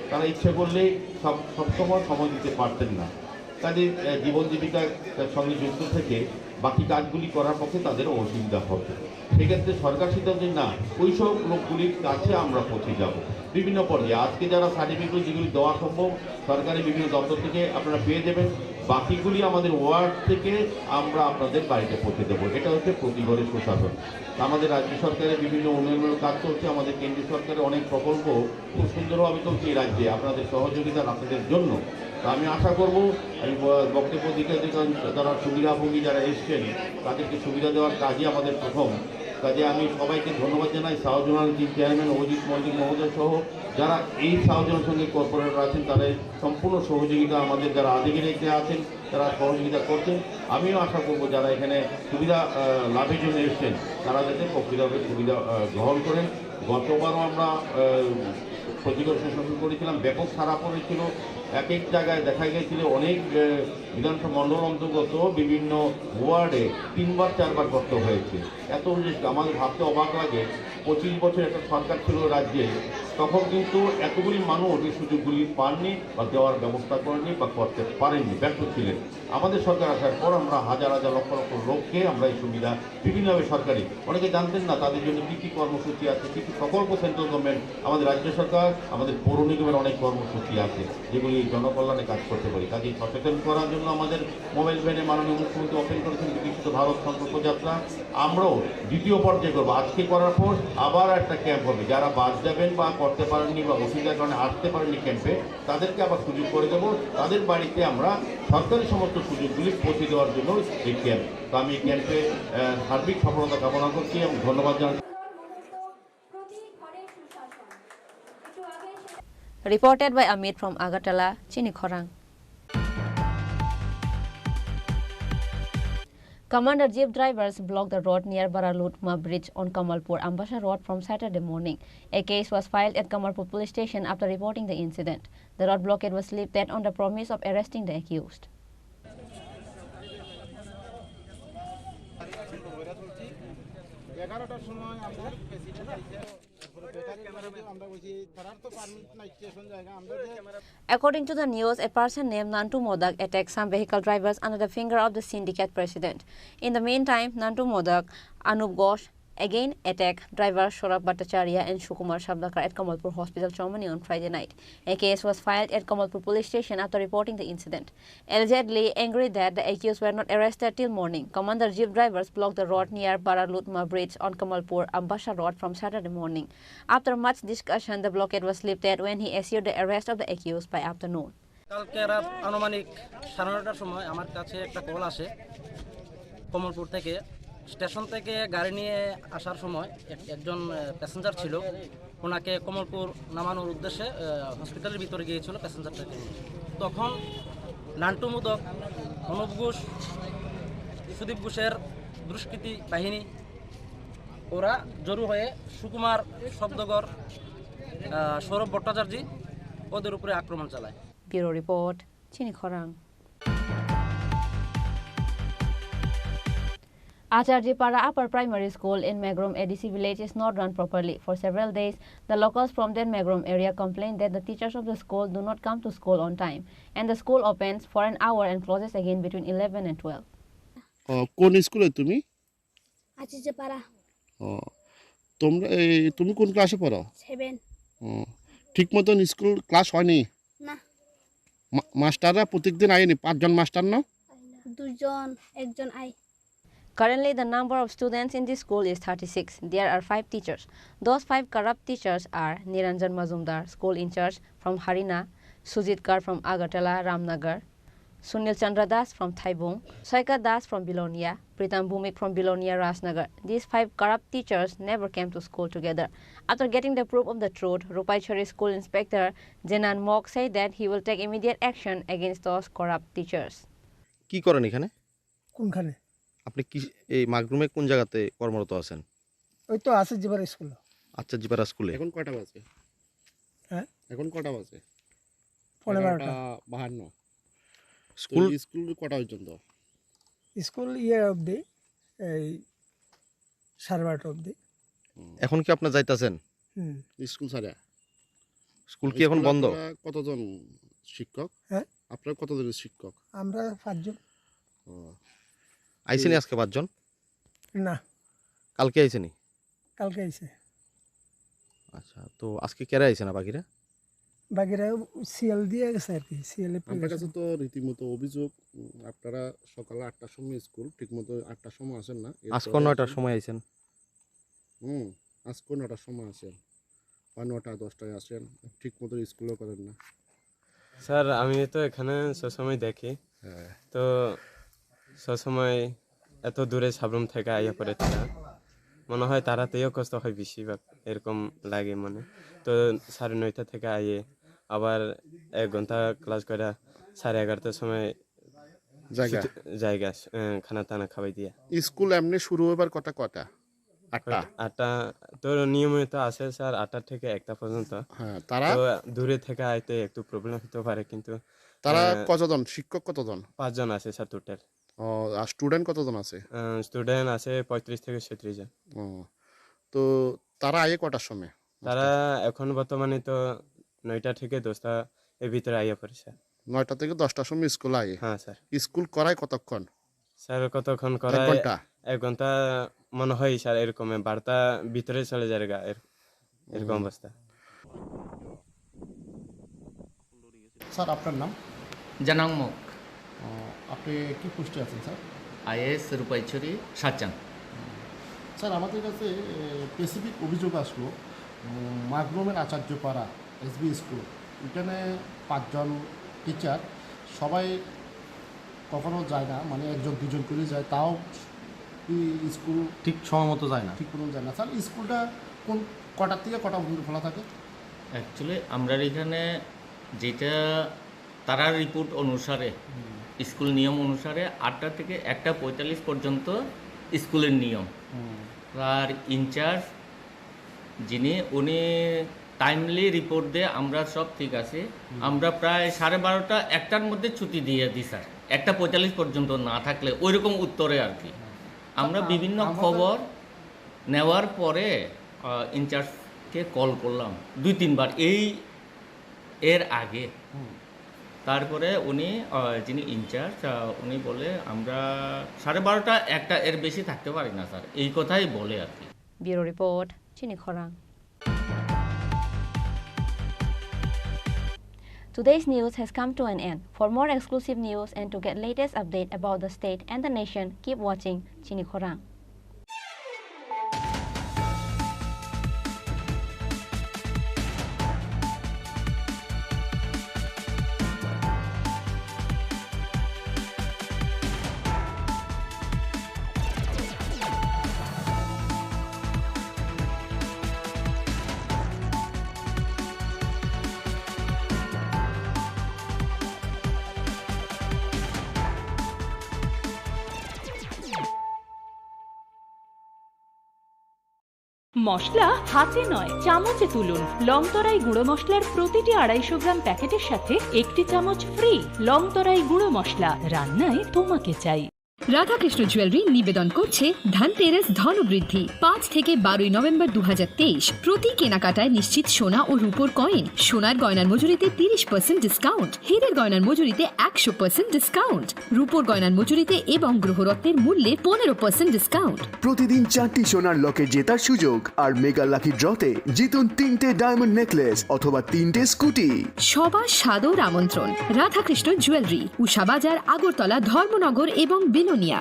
তারা ইচ্ছে করলেই সবসময় সময় দিতে পারতেন না, তাদের জীবন জীবিকার সঙ্গে যুক্ত থেকে বাকি কাজগুলি করার পক্ষে তাদের অসুবিধা হবে। সেক্ষেত্রে সরকার সিদ্ধান্ত না, ওই সব লোকগুলির কাছে আমরা পৌঁছে যাব বিভিন্ন পর্যায়ে। আজকে যারা সার্টিফিকেট যেগুলি দেওয়া সম্ভব সরকারি বিভিন্ন দপ্তর থেকে আপনারা পেয়ে যাবেন, বাকিগুলি আমাদের ওয়ার্ড থেকে আমরা আপনাদের বাড়িতে পৌঁছে দেবো। এটা হচ্ছে প্রতি ঘরের সুশাসন। আমাদের রাজ্য সরকারের বিভিন্ন উন্নয়নের কাজ চলছে, আমাদের কেন্দ্রীয় সরকারের অনেক প্রকল্প খুব সুন্দরভাবে চলছে এই রাজ্যে আপনাদের সহযোগিতা আপনাদের জন্য। আমি আশা করব আমি বক্তব্য দিতে যারা সুবিধাভোগী যারা এসছেন তাদেরকে সুবিধা দেওয়ার কাজই আমাদের প্রথম কাজে। আমি সবাইকে ধন্যবাদ জানাই, সাউজনাল চিফ চেয়ারম্যান অজিত মল্লিক মহোদয় সহ যারা এই সাউজনাল সঙ্গে কর্পোরেটর আছেন তাদের সম্পূর্ণ সহযোগিতা, আমাদের যারা আধিকারিকরা আছেন তারা সহযোগিতা করছেন। আমিও আশা করব যারা এখানে সুবিধা লাভের জন্য এসছেন তারা যাতে প্রকৃতভাবে সুবিধা গ্রহণ করেন। গতবারও আমরা প্রতিকর সুশাসন করেছিলাম, ব্যাপক সারা পড়েছিল। এক এক জায়গায় দেখা গেছিল অনেক বিধানসভা মণ্ডল অন্তর্গত বিভিন্ন ওয়ার্ডে 3বার 4বার করতে হয়েছে। এত আমাদের ভাবতে অবাক লাগে, 25 বছর একটা সরকার ছিল রাজ্যে, তখন কিন্তু এতগুলি মানুষ এই সুযোগগুলি পাননি বা দেওয়ার ব্যবস্থা করেনি বা করতে পারেননি, ব্যর্থ ছিলেন। আমাদের সরকার আসার পর আমরা হাজার হাজার লক্ষ লক্ষ লোককে আমরা এই সুবিধা বিভিন্নভাবে সরকারি, অনেকে জানতেন না তাদের জন্য কী কী কর্মসূচি আছে, কী কী প্রকল্প সেন্ট্রাল গভর্নমেন্ট, আমাদের রাজ্য সরকার, আমাদের পৌর নিগমের অনেক কর্মসূচি আছে যেগুলি জনকল্যাণে কাজ করতে পারি। কাজে সচেতন করার জন্য আমাদের মোবাইল ভ্যানে মাননীয় মুখ্যমন্ত্রী ওপেন করেছেন বিকশিত ভারত সংকল্প যাত্রা। আমরাও দ্বিতীয় পর্যায়ে করবো, আজকে করার পর আবার একটা ক্যাম্প হবে। যারা বাদ যাবেন বা করতে পারেননি বা অসুবিধার কারণে আসতে পারেননি ক্যাম্পে, তাদেরকে আবার সুযোগ করে দেবো। তাদের বাড়িতে আমরা সরকারি সমস্ত সুযোগগুলি পৌঁছে দেওয়ার জন্য এই ক্যাম্প। তো আমি এই ক্যাম্পে সার্বিক সফলতা কামনা করছি এবং ধন্যবাদ জানাচ্ছি। Reported by Amit from Agartala, Chini Khorang. Commander Jeep drivers blocked the road near Baralutma Bridge on Kamalpur, Ambasha Road from Saturday morning. A case was filed at Kamalpur police station after reporting the incident. The road blockade was lifted on the promise of arresting the accused. According to the news, a person named Nantu Modak attacked some vehicle drivers under the finger of the syndicate president. In the meantime, Nantu Modak, Anup Ghosh again attacked drivers Shorab Bhattacharya and Shukumar Shabdakar at Kamalpur Hospital, Chaumani on Friday night. A case was filed at Kamalpur police station after reporting the incident. Allegedly angry that the accused were not arrested till morning, Commander Jeep drivers blocked the road near Baralutma Bridge on Kamalpur, Ambasha Road from Saturday morning. After much discussion, the blockade was lifted when he assured the arrest of the accused by afternoon. কালকে রাত আনুমানিক 9:30টার সময় আমার কাছে একটা call আসে কমলপুর থেকে। Station থেকে গাড়ি নিয়ে আসার সময় একজন প্যাসেঞ্জার ছিল, ওনাকে কমলপুর নামানোর উদ্দেশ্যে হসপিটালের ভিতরে গিয়েছিল প্যাসেঞ্জারটাকে। তখন নান্টু মোদক, অনুপ ঘোষ, সুদীপ ঘোষের দুষ্কৃতী বাহিনী ওরা জড়ো হয়ে সুকুমার শব্দগর, সৌরভ ভট্টাচার্য ওদের উপরে আক্রমণ চালায়। Bureau Report, Chini Khorang. Acharjipara Upper Primary School in Megrom ADC village is not run properly. For several days, the locals from the Megrom area complained that the teachers of the school do not come to school on time, and the school opens for an hour and closes again between 11 and 12. কোন স্কুলে তুমি? আচার্যপাড়া। তুমি কোন ক্লাসে পড়ো? 7। ঠিক মতন school class হয়নি? না। মাস্টাররা প্রত্যেকদিন আইনি? 5 জন মাস্টার না? 2 জন, 1 জন I. Currently, the number of students in this school is 36. There are 5 teachers. Those 5 corrupt teachers are Niranjan Mazumdar, school in charge from Harina, Sujit Kar from Agartala, Ramnagar, Sunil Chandra Das from Thaibung, Soika Das from Bilonia, Pritam Bhumik from below near Rajnagar. These 5 corrupt teachers never came to school together. After getting the proof of the truth, Rupaichari School Inspector Jenan Mok said that he will take immediate action against those corrupt teachers. কি করেন এখানে? কোনখানে? আপনি কি এই মাগরুমে কোন জায়গাতে কর্মরত আছেন? ওই তো আছে জিবার স্কুল। আচ্ছা জিপারা স্কুলে। এখন কয়টা বাজে? হ্যাঁ? এখন কয়টা বাজে? 11:52 স্কুল স্কুল কটা পর্যন্ত? স্কুল অবধি এই 12:30 অবধি। এখন কি আপনি যাইতাছেন? স্কুল ছাড়া। স্কুল কি এখন বন্ধ? কতজন শিক্ষক? হ্যাঁ? আপনারা কতজন শিক্ষক? আমরা 5 জন। আইছেনি আজকে 5 জন? না। কালকে আইছেনি? কালকে আইছে। আচ্ছা তো আজকে কেরা আইছে না বাকিরা? বাকিরা সিএল দিয়ে গেছে আর কি। সিএল এ আপনার কাছে তো রীতিমতো অভিযোগ আপনারা সকাল 8টার সময় স্কুল ঠিকমতো 8টার সময় আসেন না। আজকে 9টার সময় আইছেন। আজকে 9টার সময় আসেন। বা 9টা 10টায় আসেন। ঠিকমতো স্কুলও করেন না। স্যার আমি তো এখানে সবসময় দেখি। তো সবসময় এত দূরে সাবরুম থেকে আইয়া পড়ে তারা মনে হয় তারাতেও কষ্ট হয় বেশিরভাগ এরকম লাগে মনে। তো 9:30 থেকে আইয়ে আবার 1 ঘন্টা ক্লাস করে 11:30টার সময় জায়গা খানা টানা খাওয়াই দিয়া। স্কুল এমনি শুরু হবার কটা? 8টা তো নিয়মিত আছে স্যার 8টা থেকে 1টা পর্যন্ত। হ্যাঁ তারা দূরে থেকে আইতে একটু প্রবলেম হতে পারে কিন্তু তারা কতজন শিক্ষক কতজন? 5 জন আছে স্যার টোটাল। আর স্টুডেন্ট কতজন আছে? স্টুডেন্ট আছে 35 থেকে 36 জন। তো তারা আইয়ে কটার সময়? তারা এখন বর্তমানে তো 9টা থেকে 10টা এর ভিতরে আইয়া পড়ছে। 9টা থেকে 10টার সময় স্কুল আইয়ে? হ্যাঁ স্যার। স্কুল করায় কতক্ষণ? স্যার কতক্ষণ করায়? 1 ঘন্টা। 1 ঘন্টা মনে হয় স্যার এরকম 12টা ভিতরে চলে যায় এরকম অবস্থা। স্যার আপনার নাম? জানাং মক। আপনি কি পোস্টে আছেন স্যার? আইএস রূপাইছড়ি সাচান। স্যার আমাদের কাছে স্পেসিফিক অভিযোগ আসলো মাগরুমের আচার্যপাড়া এসবি স্কুল এখানে 5 জন টিচার সবাই কখনো যায় না, মানে 1জন 2জন করে যায়, তাও স্কুল ঠিক সময় মতো যায় না। ঠিক মতো যায় না। স্যার স্কুলটা কোন কটার থেকে কটা পর্যন্ত খোলা থাকে? অ্যাকচুয়ালি আমরা এখানে যেটা তারা রিপোর্ট অনুসারে স্কুল নিয়ম অনুসারে 8টা থেকে 1:45 পর্যন্ত স্কুলের নিয়ম। আর ইনচার্জ যিনি উনি টাইমলি রিপোর্ট দিয়ে আমরা সব ঠিক আছে, আমরা প্রায় 12:30 1টার মধ্যে ছুটি দিয়ে দিই স্যার, 1:45 পর্যন্ত না থাকলে ওইরকম উত্তরে আর কি। আমরা বিভিন্ন খবর নেওয়ার পরে ইনচার্জকে কল করলাম 2-3 বার এর আগে। তারপরে উনি যিনি ইনচার্জ উনি বলে আমরা 12:30 1টা এর বেশি থাকতে পারি না স্যার, এই কথাই বলে আর কি। Bureau Report, Chini Khorang. Today's news has come to an end. For more exclusive news and to get latest update about the state and the nation, keep watching Chini Khorang. মশলা হাতে নয় চামচে তুলুন। লংতরাই গুঁড়ো মশলার প্রতিটি 250 গ্রাম প্যাকেটের সাথে 1টি চামচ ফ্রি। লংতরাই গুঁড়ো মশলা, রান্নায় তোমাকে চাই। রাধাকৃষ্ণ জুয়েলারি নিবেদন করছে ধনতেরাস ধনবৃদ্ধি 5 থেকে 12 নভেম্বর 2023। প্রতি কেনাকাটায় নিশ্চিত সোনা ও রূপোর কয়েন, সোনার গয়নার মজুরিতে 30% ডিসকাউন্ট, হীরের গয়নার মজুরিতে 100% ডিসকাউন্ট, রূপোর গয়নার মজুরিতে এবং গ্রহরত্নের মূল্যে 15% ডিসকাউন্ট। প্রতিদিন 4টি সোনার লকেট জেতার সুযোগ আর মেগা লাকি ড্রতে জিতুন 3টে ডায়মন্ড নেকলেস অথবা 3টে স্কুটি। সবার সাদর আমন্ত্রণ রাধাকৃষ্ণ জুয়েলারি, উষাবাজার, আগরতলা, ধর্মনগর এবং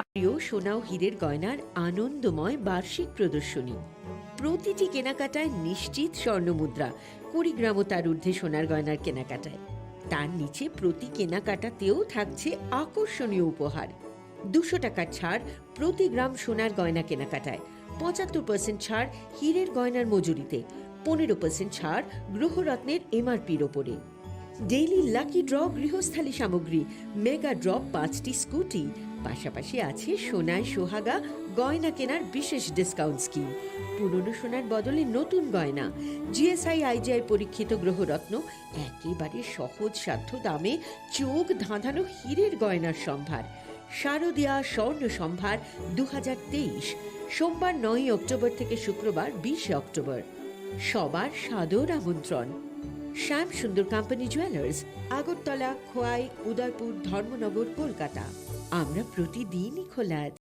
প্রিয় সোনা ও হীরের গয়নার আনন্দময় বার্ষিক প্রদর্শনী। প্রতিটি কেনাকাটায় নিশ্চিত স্বর্ণমুদ্রা, 20 গ্রাম ও তার ঊর্ধ্বে সোনার গয়নার কেনাকাটায়। তার নিচে প্রতি কেনাকাটাতেও থাকছে আকর্ষণীয় উপহার। 200 টাকার ছাড় প্রতি গ্রাম সোনার গয়না কেনাকাটায়, 75% ছাড় হীরের গয়নার মজুরিতে, 15% ছাড় গ্রহরত্নের এমআরপির ওপরে। ডেইলি লাকি ড্র গৃহস্থালী সামগ্রী, মেগা ড্রপ 5টি স্কুটি, পাশাপাশি আছে সোনায় সোহাগা গয়না কেনার বিশেষ ডিসকাউন্ট স্কিম। পুরনো সোনার বদলে নতুন গয়না, জিএসআই আইজিআই পরীক্ষিত গ্রহরত্ন, একেবারে সহজ সাধ্য দামে চোখ ধাঁধানো হীরের গয়নার সম্ভার। শারদীয়া স্বর্ণ সম্ভার 2023, সোমবার 9 অক্টোবর থেকে শুক্রবার 20 অক্টোবর। সবার সাদর আমন্ত্রণ। শ্যাম সুন্দর কোম্পানি জুয়েলার্স, আগরতলা, খোয়াই, উদয়পুর, ধর্মনগর, কলকাতা। আমরা প্রতিদিনই খোলা আছি।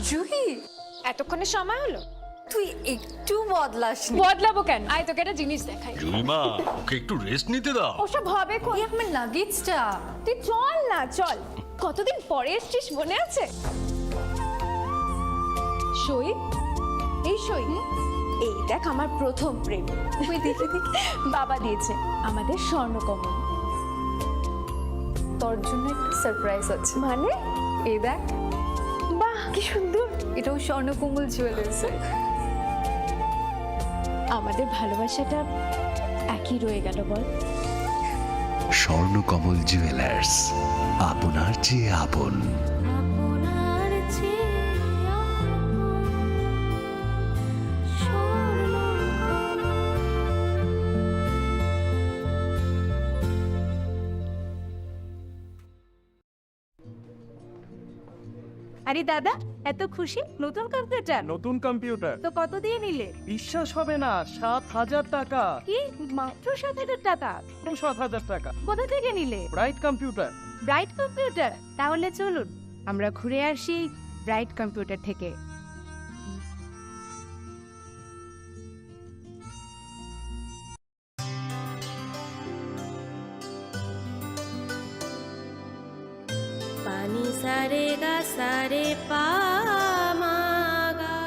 জুহি, এতক্ষণে সময় হলো? তুই একটু বদলাস। বদলাবো কেন? আয় তোকে একটা জিনিস দেখাই। জুলিমা, ওকে একটু রেস্ট নিতে দাও। ওসব হবে কোন? এই আমার লাগেজটা। তুই চল না, চল। কতদিন পরে এসছিস, মনে আছে? সই, এই সই, এই দেখ আমার প্রথম প্রেম। তুই দেখে বাবা দিয়েছে আমাদের স্বর্ণকমল। তোর জন্য একটা সারপ্রাইজ আছে। মানে? এই দেখ। বাহ, কি সুন্দর। এটাও স্বর্ণকমল জুয়েলার্সে। আমাদের ভালোবাসাটা একই রয়ে গেল বল। স্বর্ণকমল জুয়েলার্স, আপনার চেয়ে আপন। আরে দাদা, এত খুশি? নতুন কম্পিউটার? নতুন কম্পিউটার তো কত দিয়ে নিলে? বিশ্বাস হবে না, 7,000 টাকা। কি, মাত্র 7,000 টাকা? 7,000 টাকা। কোথা থেকে নিলে? Bright computer. Bright computer? তাহলে চলুন আমরা ঘুরে আসি ব্রাইট কম্পিউটার থেকে। পানি সারে গা সারে পা মা গা।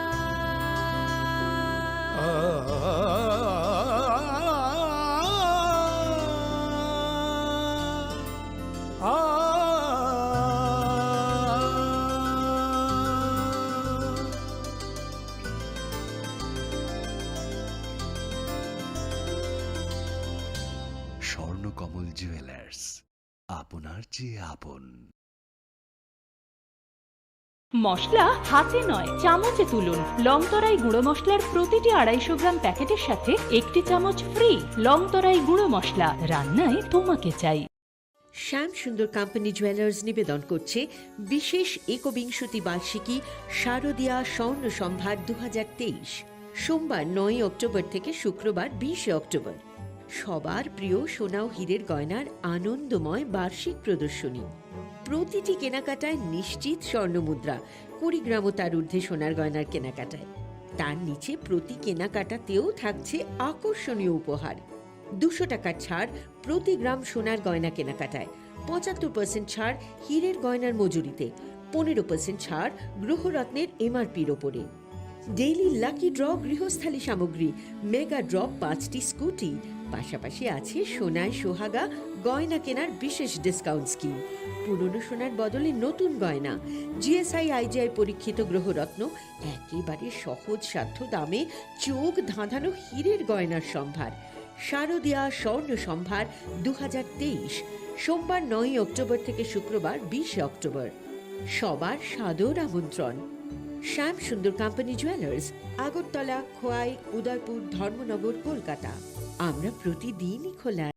স্বর্ণকমল জুয়েলার্স, আপনার চেয়ে আপন। মশলা হাতে নয়, চামচে তুলুন। লংতরাই গুঁড়ো মশলার প্রতিটি 250 গ্রাম প্যাকেটের সাথে 1টি চামচ ফ্রি। লংতরাই গুঁড়ো মশলা, রান্নায় তোমাকে চাই। শ্যাম সুন্দর কোম্পানি জুয়েলার্স নিবেদন করছে বিশেষ একবিংশতি বার্ষিকী শারদীয়া স্বর্ণ সম্ভার 2023, সোমবার 9 অক্টোবর থেকে শুক্রবার 20 অক্টোবর। সবার প্রিয় সোনা ও হীরের গয়নার আনন্দময় বার্ষিক প্রদর্শনী। প্রতিটি কেনাকাটায় নিশ্চিত স্বর্ণমুদ্রা, 20 গ্রাম ও তার ঊর্ধ্বে সোনার গয়নার কেনাকাটায়। তার নিচে প্রতি কেনাকাটাতেও থাকছে আকর্ষণীয় উপহার। 200 টাকার ছাড় প্রতি গ্রাম সোনার গয়না কেনাকাটায়, 75% ছাড় হীরের গয়নার মজুরিতে, 15% ছাড় গ্রহরত্নের এমআরপির ওপরে। ডেইলি লাকি ড্র গৃহস্থালী সামগ্রী, মেগা ড্রপ 5টি স্কুটি, পাশাপাশি আছে সোনায় সোহাগা গয়না কেনার বিশেষ ডিসকাউন্ট স্কিম। পুরনো সোনার বদলে নতুন গয়না, জিএসআই আইজিআই পরীক্ষিত গ্রহরত্ন, একেবারে সহজ সাধ্য দামে চোখ ধাঁধানো হীরের গয়নার সম্ভার। শারদীয়া স্বর্ণ সম্ভার 2023, সোমবার 9 অক্টোবর থেকে শুক্রবার 20 অক্টোবর। সবার সাদর আমন্ত্রণ। শ্যাম সুন্দর কোম্পানি জুয়েলার্স, আগরতলা, খোয়াই, উদয়পুর, ধর্মনগর, কলকাতা। আমরা প্রতিদিনই খোলা